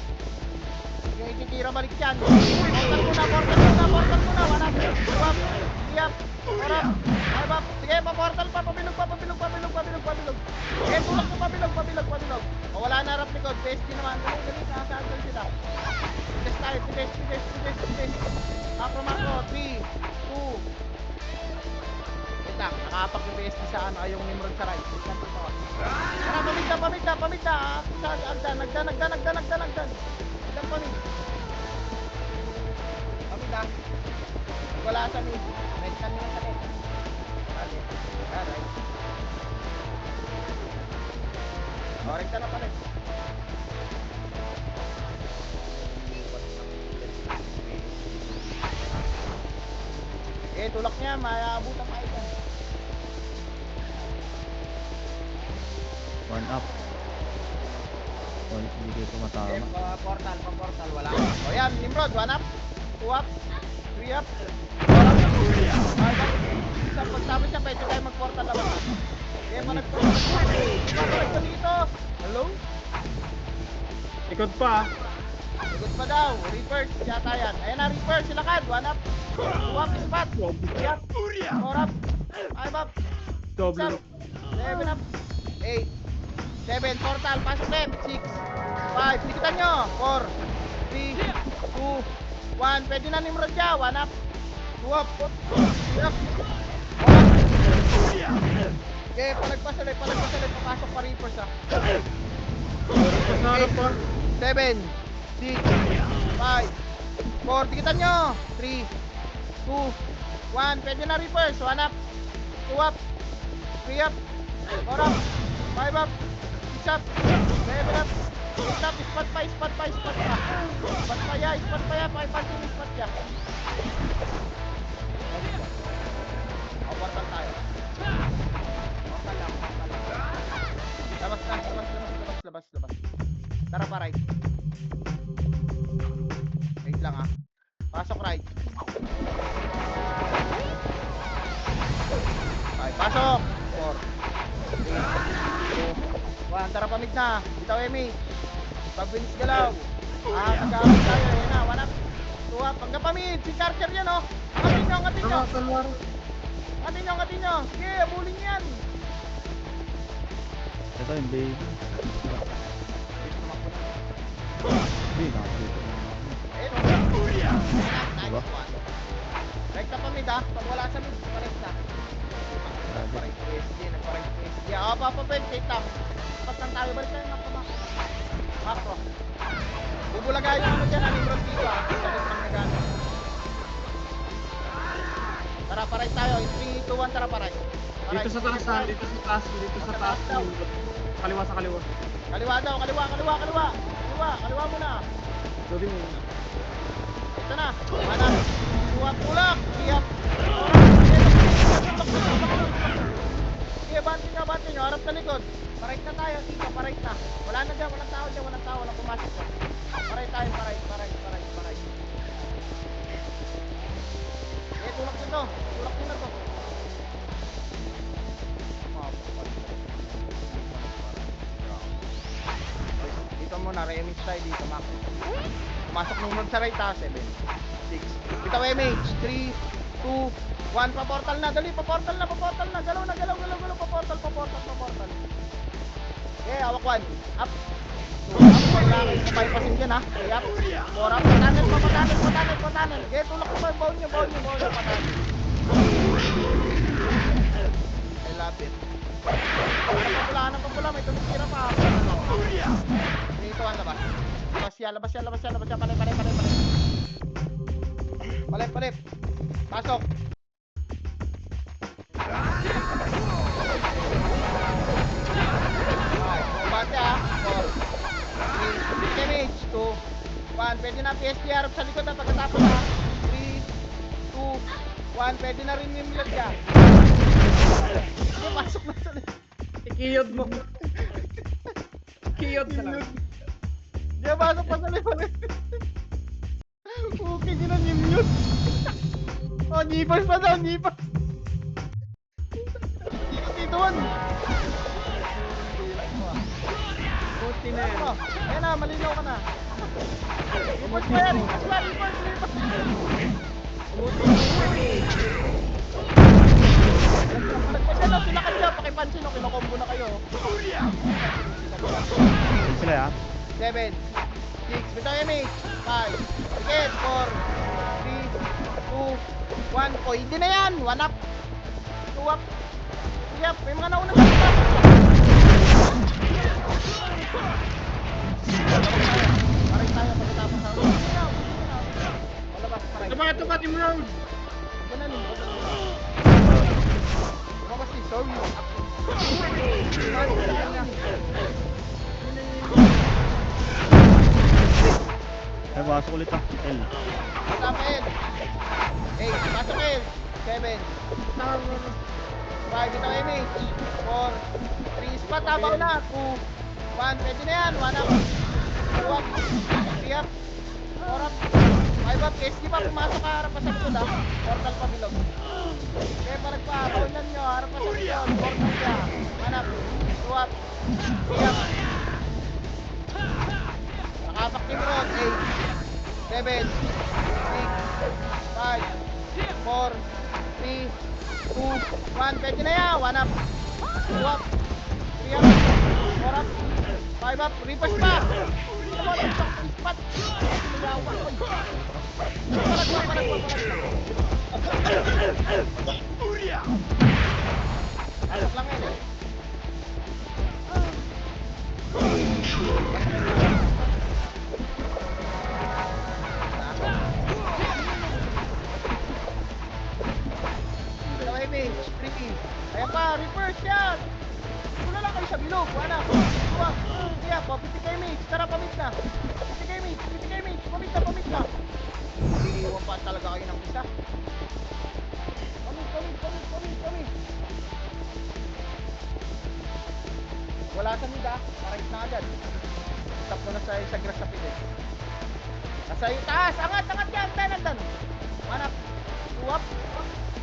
Yung ititira balik yan. Portal muna, portal muna, portal muna. Wanap, luwap, iyap, orap, ayabap. Sige, pa-portal pa, pabilog pa, pabilog, pabilog, pabilog, pabilog. Sige, tulak na pabilog, pabilog, pabilog. O, wala na harap likod, PSG naman. Dali, dali, nakasaan doon sila. Pides tayo, pides, pides, pides, pides. Makro, makro, 3, 2. Wait lang, nakapak yung PSG sa ano, yung Nimrod sa right. Wait lang, dito. Tara, pamid na, pamid na, pamid na. Agdan, agdan, agdan, agdan, agdan, agdan. Agdan, pamid. Pamid ha. Wala sa mid. Right na nyo sa left. Alright. O, right na pala. Eh, tulak niya. Maabutan tayo dyan. 1 up. Hindi kayo tumatama. Eh, pa-portal, pa-portal. Wala. O yan, Nimrod. 1 up. 2 up. 3 up. 4 up. 5 up. Isang pagsabi siya, pwede tayo mag-portal labas. Eh, manag-portal. Ikaw dito. Hello? Ikot pa. Ikot pa daw. Reverse yata yan. Ayan na, reverse. Silakad. 1 up. 2 up. Spot. 3 up. 4 up. 5 up. 6 Double. up. 7 up. 8. 7. Portal. Pasok left. 6. 5. Likitan nyo. 4. 3. 2. 1. Pwede na Nimrod dyan. 1 up. 2 up. 3 up. 4 up. Okay, palagpasalit. Palagpasalit. Papasok pa reverse ha. Pas na harap pa. 7, 6, 5, 4, tikitan nyo. 3, 2, 1, pwede na reverse. 1 up, 2 up, 3 up, 4 up, 5 up, 6 up, 7 up, 8 up, spot pa, spot pa, spot pa. Spot pa ya, spot pa ya, 5 up, spot ya. O, portal tayo. Portal lang, portal lang. Labas na, labas, labas, labas, labas, labas. Tara pa right. Wait lang ha. Pasok right. Okay, pasok. 4, 3, 2, 1. Tara pamig na. Bitaw Emi. Pagbinis galaw. Nag-aawit tayo. Yan na. 1 up. 2 up. Hanggang pamid. Si Carter yan oh. Angatin nyo, angatin nyo. Angatin nyo, angatin nyo. Sige, abulin yan. Ito yung baby. Hindi, nakakita. Ayun o. Diba? Right na pa mid ha. Pag wala sa mid, palit na. Nagpa-right PSG, nagpa-right PSG. Oo, papapensate lang. Tapat lang tayo. Balik tayo ng kamak. Makro. Bubulaga yung ano dyan, Nimrod dito ha. Sakit lang nagano. Tara pa right tayo. In 3, 2, 1, tara pa right. Dito sa taas ha. Dito sa taas. Dito sa taas. Kaliwa sa kaliwa. Kaliwa daw, kaliwa, kaliwa, kaliwa. Kaliwa, kaliwa muna. Dodi mo. Ito na. Mana. Tulak, tulak. Iyap. Sige, bante nyo. Harap sa likod. Parait na tayo. Dito, parait na. Wala na dyan. Walang tao dyan. Walang tao. Walang pumasok dyan. Parait tayo. Parait. Eh, tulak nyo to. Tulak nyo na to. Dito muna. Remix tayo dito. Pumasok Nimrod sa right ha. 7, 6. Ito MH. 3, 2, 1. Pa-portal na. Dali. Pa-portal na. Galaw na. Galaw. Pa-portal. Okay, hawak 1. Up. 2. Up. Wala kayo sa bypassin dyan ha. 3 up. 4 up. Patanin. Okay, tulak mo. Baon nyo. Patanin. I love it. Ang papula. May tumitira pa. Dito ang labas. Labas yan. Palit. Pasok. Okay, bumate ha. 4, 3, damage. 2, 1. Pwede na PSG harap sa likod na pagkatapos ha. 3, 2, 1, pwede na rin yung milad ka. Sige, pasok na sa Ikiyod mo. Ikiyod ka lang. Sige, pasok pa sa level. Okay, ginan yung mute. Oh, nipers pa daw, nipers. Dito, man. Buti na yan. Oh, ayan na, malinaw ka na. Nipers pa yan, nipers pa, nipers. Pagkakala sila kanila, pakipansin o, kinokombo na kayo. Sila ya. 7, 6, bitaw MH, 5, ticket, 4, 3, 2, 1, o hindi na yan, 1 up, 2 up, 3 up, may mga nauna na pa. Paray tayo pagkatapos sa malabas, paray. Tumat yung road. Ganun, lumabas ni sorry. Ay, pasok ulit ah. L. Pasok L. 8, pasok L. 7, 5, bitaw MH. 4, 3, spot, tabaw na. 2, 1, pwede na yan. 1 up. 2 up. 3 up. 4 up. 5 up. SD pa, pumasok ka, harap pa sa likod ah. Portal pa bilog. Okay, palag pa. Baunan nyo, harap pa sa likod. Portal ka. 1 up. 2 up. 3 up. Nakapak team road. 8, 7, 6, 5, 4, 3, 2, 1. Pwede na yan. 1 up. 2 up. 3 up. 4 up. 5 up. Reverse pa. Come on, spot. Palag. Alok lang yan eh. Sa image, tricky. Ayan pa, reverse yan. Wala lang kayo sa bilog. Wala. Tuwag. Kaya po, pitik ka image. Tara, pamit na. Pitik ka image. Pamit na. Iiwan pa talaga kayo ng isa. Pamit. Wala sa mid ah. Marais na agad. Stop mo na sa grass sa pilit. Nasa iyo, taas. Angat yan. Tan. Manap. 2 up.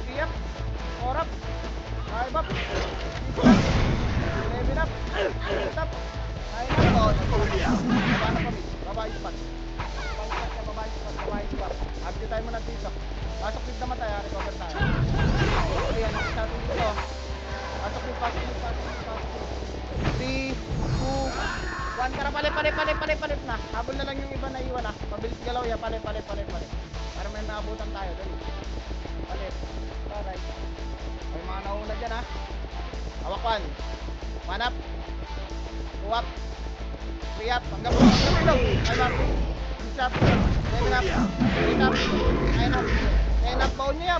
3 up. 4 up. 5 up. 6 up. 11 up. 8 up. 9 up. Baba na kami. Babae spot. Update tayo muna dito. Pasok din naman tayo. Recover tayo. Ayan, sa atin dito. Pasok din. 3, 2, 1. Tara, palit na. Habol na lang yung iba na iwan ah. Pabilis galaw ya. Palit. Para may naabutan tayo. Dali. Palit. Alright. May mga nauna dyan ah. Hawak 1. 1 up. 2 up. 3 up. Hanggang ilog. 5 up. 6 up. 7 up. 8 up. 9 up. 10 up. Baon nyo.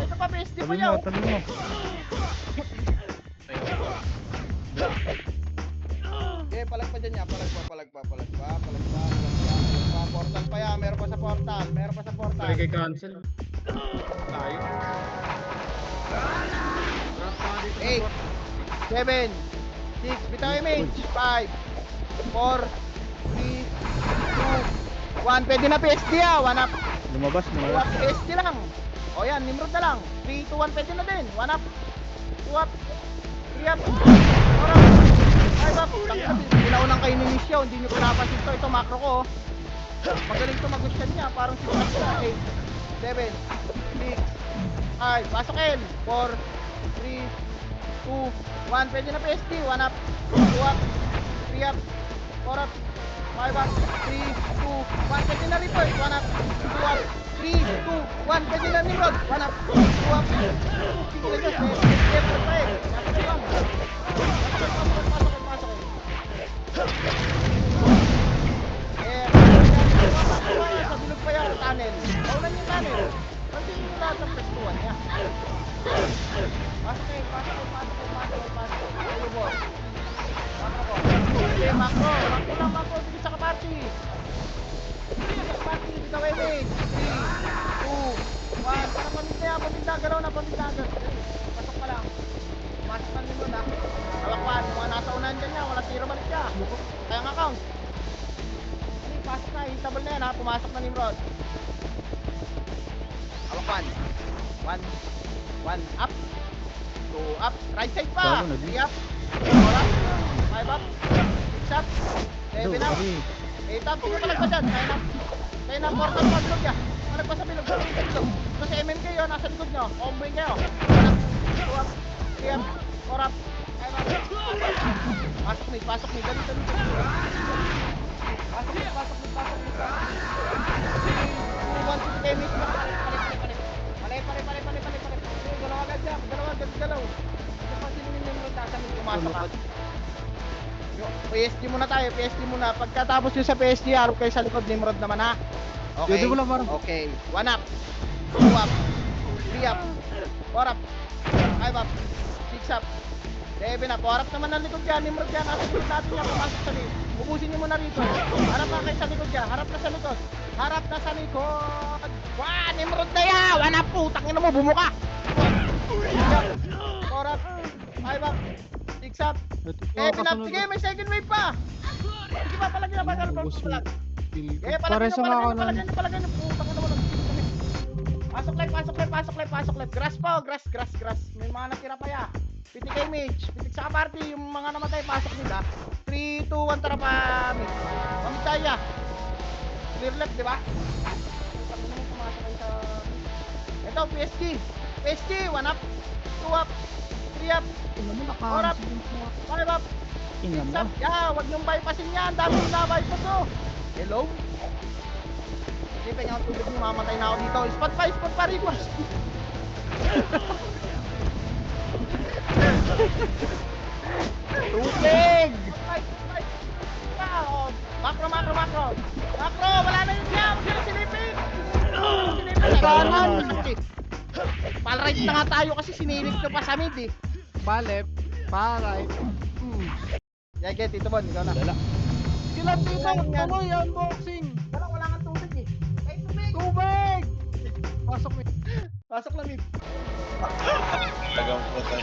Ito pa, PSD pa yaw. Tabi mo. Okay, palag pa dyan niya. Palag pa. Portal pa yan. Meron pa sa portal. Tayo kay cancel. Tayo. 8, 7, 6, bitaw image. 5, 4, 3, 2, 1. Pwede na PSD ah. 1 up. Lumabas. 2 up. PSD lang. O yan, Nimrod na lang. 3, 2, 1. Pwede na din. 1 up. 2 up. 3 up. 4 up. 5 up. Pinaunang kayo ni Miss Yaw. Hindi nyo pinapansin to. Ito macro ko. Magaling tumagunsyan niya. Parang si Black na. 8, 7, 6, 5. Pasok L. 4, 3, 2, 1. Pwede na PSD. 1 up. 2 up. 3 up. 4 up. 5 up. 3, 2, 1. Pwede na report. 1 up. 2 up. 3, 2, 1. Pwede na Nimrod. 1 up. 2 up. Sige na Diyos. Step pa eh. Pasok lang. Pasok. Sa bilog pa yan. Tunnel. Paulan yung tunnel. Pansin nyo lahat ng pestuan niya. Pasok. Ayun boss. Macro. Okay, macro. Macro. Sige sa kaparty. Dito image. 3, 2, One, para paminda yan, paminda, galaw na, paminda, pasok pa lang. Pasok na Nimrod ha. Hawak 1, mga nasa unahan dyan niya, wala tira balik siya. Kaya nga count. Hindi, pasok na, hitable na yan ha, pumasok na Nimrod. Hawak 1. 1 up. 2 up. Right side pa. Bago na, 3 up. 4 up. 5 up. 6 up. 7 up. 8 up. Huwag ka pa dyan. 9 up. 10 up. 4 up. Bilog ya. Malag pa sa bilog. Sa bilog. Ito si MMK yun. Nasa likod nyo. Comboy kayo. 1 up. 2 up. 3 up. 4 up. 5 up. Pasok mid. Pasok mid. Dali. Pasok mid. Pasok mid. Pasok mid. 2, 1, 2, 10 mid. Pare. Galaw agad yan. Galaw. Ito pa sino yung Nimrod. Nasa mid. Pumasok ka. PSG muna tayo, PSG muna. Pagkatapos nyo sa PSG, harap kayo sa likod, Nimrod naman ha. Okay. Pwede mo lang, parang. Okay. 1 up. 2 up. 3 up. 4 up. 5 up. 6 up. 7 up. 4 up naman ang likod dyan. Nimrod dyan. Nasa likod natin yan. Pumasok sa likod. Ubusin nyo muna rito. Harap na kayo sa likod dyan. Harap na sa likod. Harap na sa likod. Wah! Nimrod na yan! 1 up. Putang ina mo. Bumuka. 4 up. 5 up. 6 up. Sige, may second wave pa. Sige pa, palagyan na ba? Pare sa mga kanan. Palagyan na. Putang ina mo. Pasok left. Grass pa, grass. May mga natira pa ya. Pitik image. Pitik sa party. Yung mga namatay, pasok nila. 3, 2, 1, tara pa. Pamit tayo ya. Clear left, di ba? Putang ina mo, pumasok kayo sa... Ito, PSG, 1 up. 2 up. 3 up. 4 up. 5 up. 6 up. Yeah, wag niyong bypassin yan. Dami yung na-bypass oh. Hello? Hindi pa niya ang tubig mo. Mamatay na ako dito. Spot pa rin. Tubig! Macro! Wala na yun siya! Huwag siya silipin! Kanan! Palright na nga tayo kasi sinilip nyo pa sa mid eh. Palep. Paray. Sige, Tito Bon, ikaw na. Kailan dito? Tuloy, unboxing. Wala kang tubig eh. Ay, Tubig! Pasok lang mid. Talagang puta.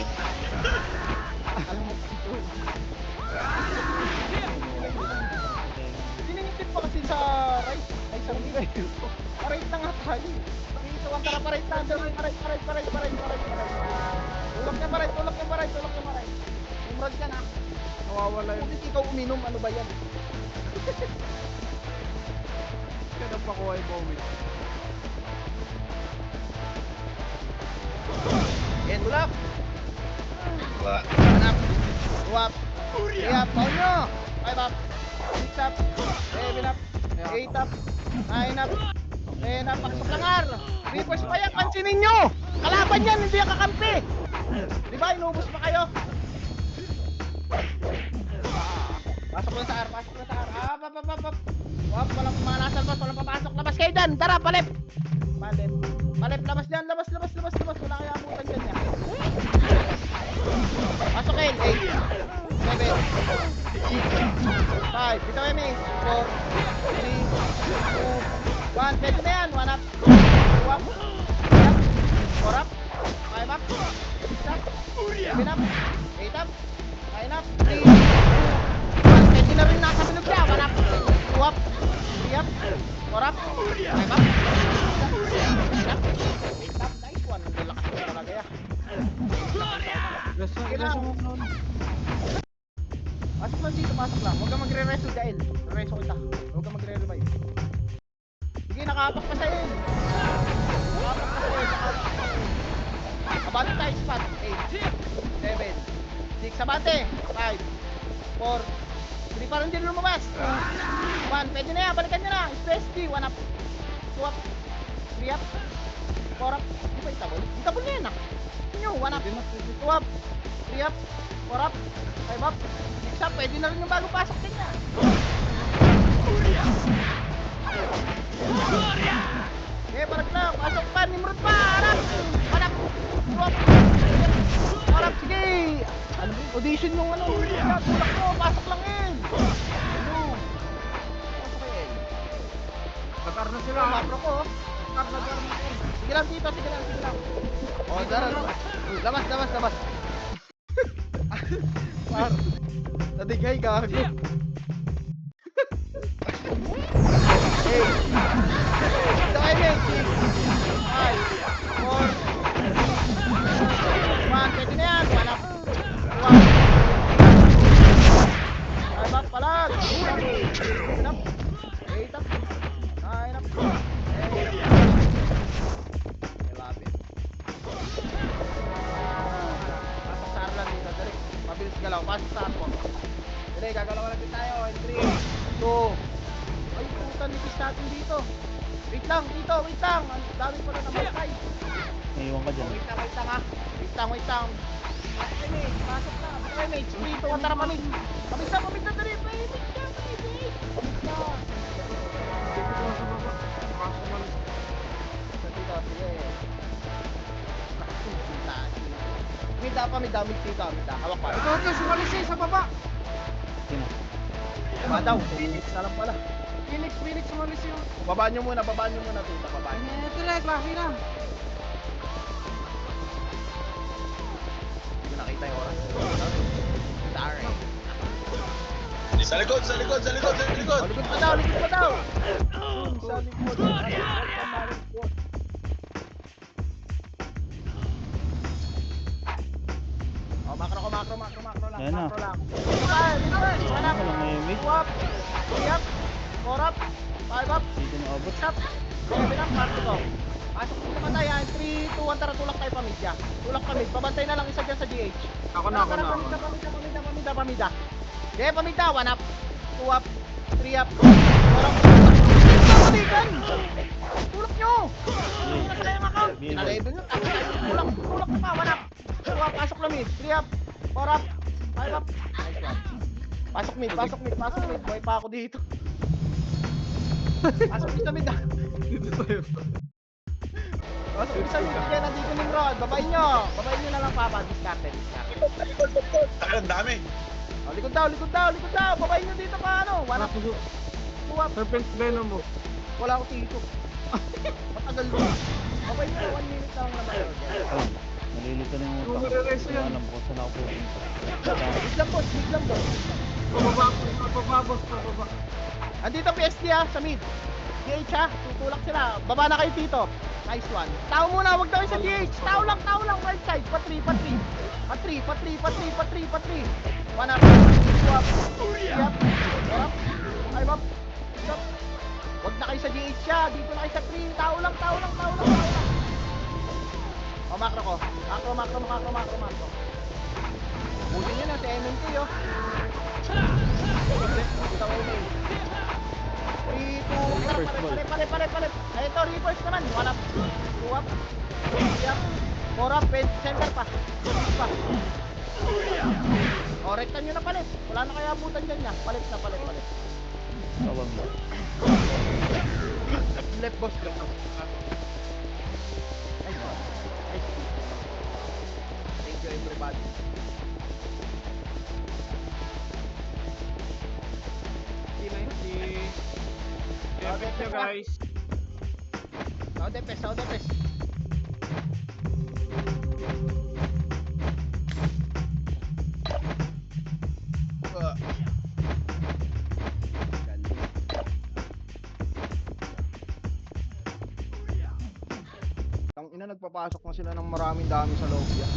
Alam mo, Tito. Siningitip pa kasi sa right. Ay, sa mid. Right na nga tayo. Dito, tara pa right na. Paray. Tulak na pa right. Nimrod ka na. Nawawala yun. Kung ikaw uminom, ano ba yan? Kaya pakuha yung moment. Yan, tulak. Wala. Hanap. Tuwap. Iyap. Paul nyo. 5 up. 6 up. 7 up. 8 up. 9 up. 10 up. Pasok langar. Reapers pa yan. Pansinin nyo. Kalaban yan. Hindi yan kakampi. Diba? Inubos pa kayo. Pasok lang sa ar. Wap. Walang mga nasalbas. Walang papasok. Labas kayo dyan. Tara. Palip. Labas dyan. Labas. Wala kaya abutan dyan yan. Pasok kayo. 8, 7, 5. Bitaw Emi. 4, 3, 2, 1. Pwede na yan. 1 up. 2 up. 4 up. 5 up. 6 up. 7 up. 8 up. 9 up. 3, 2, 1. Pwede na rin nasa bilog niya. 1 up. 2 up. 3 up. 4 up. 5 up. 6 up. 8 up. Nice one. Ang lakas mo talaga yan. Pasok lang dito, pasok lang. Huwag kang magre-reso dahil. Re-reso kita. Huwag kang magre-revive. Sige, nakapak pa sa'yo. Abante tayo spot. 8, 7, 6. Abante. 5, 4, 3 pa rin din lumabas. 1. Pwede na yan. Balikan nyo na. Space D. 1 up. 2 up. 3 up. 4 up. Di ba itabol? Itabol na yan ah. 1 up. 2 up. 3 up. 4 up. 5 up. 6 up. Pwede na rin yung bagong pasok din yan. Okay, parang na. Pasok pa. Nimrod pa. Harap. 1 up. 2 up. 4 up. Sige. Ano ba? Audition yung ano. Tulak mo. Pasok lang yun. Ano? Pasok yun. Bakar na sila. Macro ko. Sige lang dito, sige lang, sige lang. Oh, darat. Labas, labas, labas. Par. Nadigay, gago. Hey. Ito ay may 6, 5, 4, 1. Pwede na yan. Wala. 1. Ay, back palag. 7 up. 8 up. 9 up. 10 up. I love it. Pasok sa Arlan dito, dali. Mabilis galaw. Pasok sa Arpo. Dali, gagalaw natin tayo. In 3, 2. Ay, puta, nipis natin dito. Wait lang, dito, wait lang. Ang dami pala na malpay. Naiwan ka dyan. Wait lang, wait lang ha. Wait lang, wait lang. Okay, mate. Pasok na. Okay, mate. Dito, tara pa, mate. Pamit na, dali. Mate, mate. Pamit na. Dito, sige. Mida pa, mida, mida, mida. Hawak pa. Ito, sumali siya sa baba. Sino? Diba daw? Phoenix na lang pala. Phoenix, sumali siya. Babaan nyo muna dito. Babaan nyo. Ito na, klase na. Hindi ko nakita yung oras. Sorry. Sa likod, sa likod, sa likod, sa likod! Oh, likod pa daw, likod pa daw. Sa likod. Oh, makro lang. Ayan na. Makro lang. Reverse. Wanak. Walang may mid. 2 up. 3 up. 4 up. 5 up. Dito na abot. 6 up. 7 up. Mark ko. Pasok dito pa tayo. 3, 2, 1. Tara, tulak tayo pamidya. Tulak pamid. Pabantay na lang isa dyan sa GH. Ako na. Pamida. Okay, pamida. 1 up. 2 up. 3 up. 4 up. Pamidan! Tulak nyo! Tulak tayo ang account. Pinalevel nyo. Tulak na pa. 1 up. 2 up. Pasok na mid. 3 up. 4 up. 5 up. Nice one. Pasok mid. Boy pa ako dito. Pasok mid sa mid. Pasok mid sa mid. Kaya nandito ni Rod. Babayin nyo na lang papa. Discarded. Ang dami! Oh, likod daw. Babayin nyo dito pa ano. 1 up. 2 up. Serpent Venom mo. Wala ako dito. Matagal mo. Babayin nyo. 1 minute lang naman. Alam. Nalilito na yung utak. Bumire-reso Hindi yan. alam ko saan ako pupunta. Wait lang boss. Pababa. Andito PSD ha, sa mid. GH ha, tutulak sila. Baba na kayo dito. Nice one. Tao muna, wag daw yung sa GH. Tao lang. Right side. Pa3. 1 up. 2 up. 3 up. 4 up. 5 up. 6 up. Wag na kayo sa GH siya. Dito na kayo sa 3. Tao lang. O, makro ko. Makro. Buti nyo na sa MMK oh. Ito okay. 3, 2, palit. Ay, ito, reverse naman. 1 up. 2 up. 3 up. 4 up. Center pa. 6 pa. O, rektan nyo na palit. Wala na kaya abutan dyan niya. Palit. Tawag mo. Left boss. Nice. Thank you everybody. Effect nyo guys. Sao depes. Ang ina nagpapasok na sila ng maraming dami sa loob yan.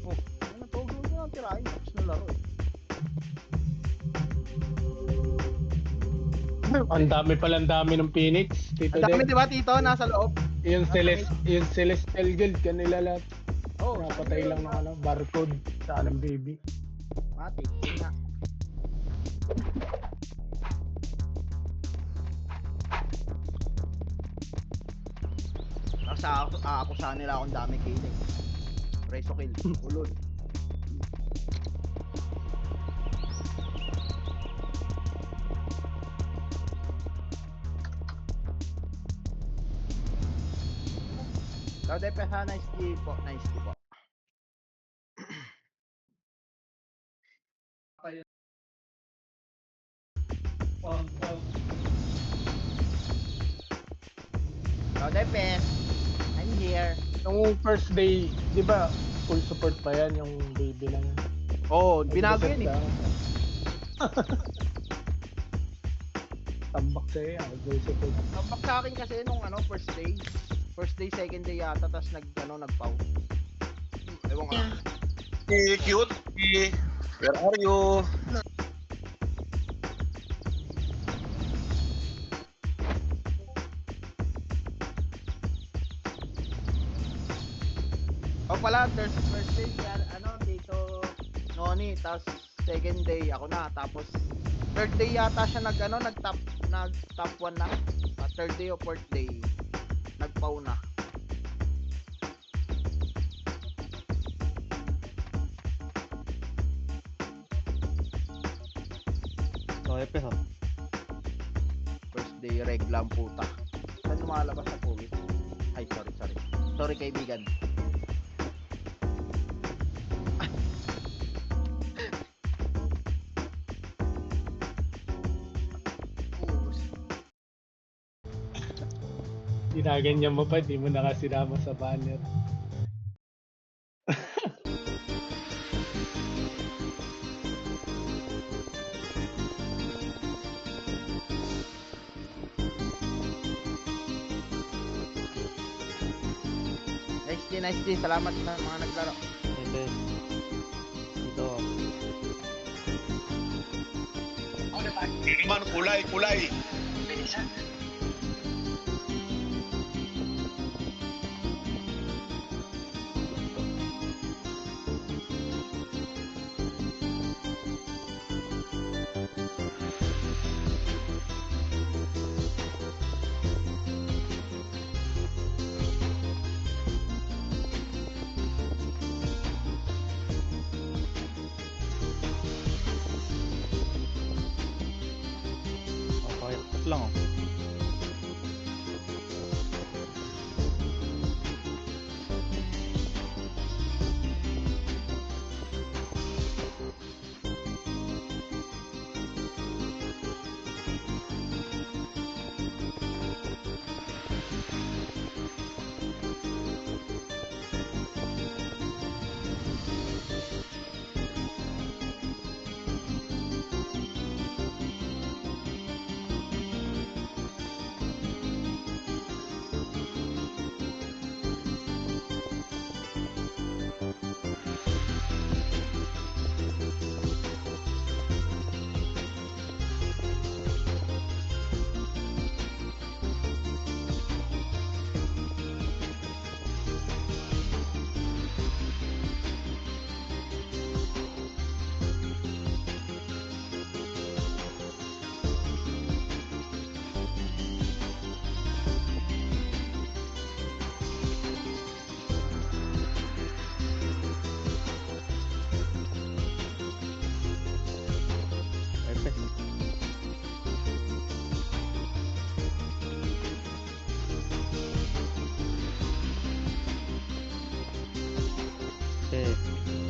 Oh, ano to? Huwag na tirahin. Tapos na laro eh. Ang dami ng Phoenix. Tito Ang dami Dep. diba Tito? Nasa loob? Yung Celestial Guild, kanila lahat. Oh, Napatay lang ng barcode sa anong baby. Mati. Yun nga. Nasa aakusahan nila akong dami killing. Reso kill. Ulod. Daw depes ha, nice G po. Oh, Depes. I'm here. Yung first day, di ba, full support pa yan, yung baby na yan. Oh, binago yun eh. Tambak sa'yo, full support. Tambak sa akin kasi nung ano, first day. First day, second day yata, tapos nagpaw. Ewan ko. Hey, cute. Hey, where are you? O pala, first day, ano, dito, Noni, tapos second day, ako na, tapos third day yata siya nag top 1 na. Third day o fourth day, nagpaw na. So, Epes oh. First day, regla ang puta. Saan lumalabas sa puwi? Ay, sorry. Sorry, kaibigan. Ginaganyan mo pa, di mo nakasinama sa banner. Nice day. Salamat sa mga naglaro. Epes. Dito. Man, kulay. Okay, tapos lang oh. Epes. Okay.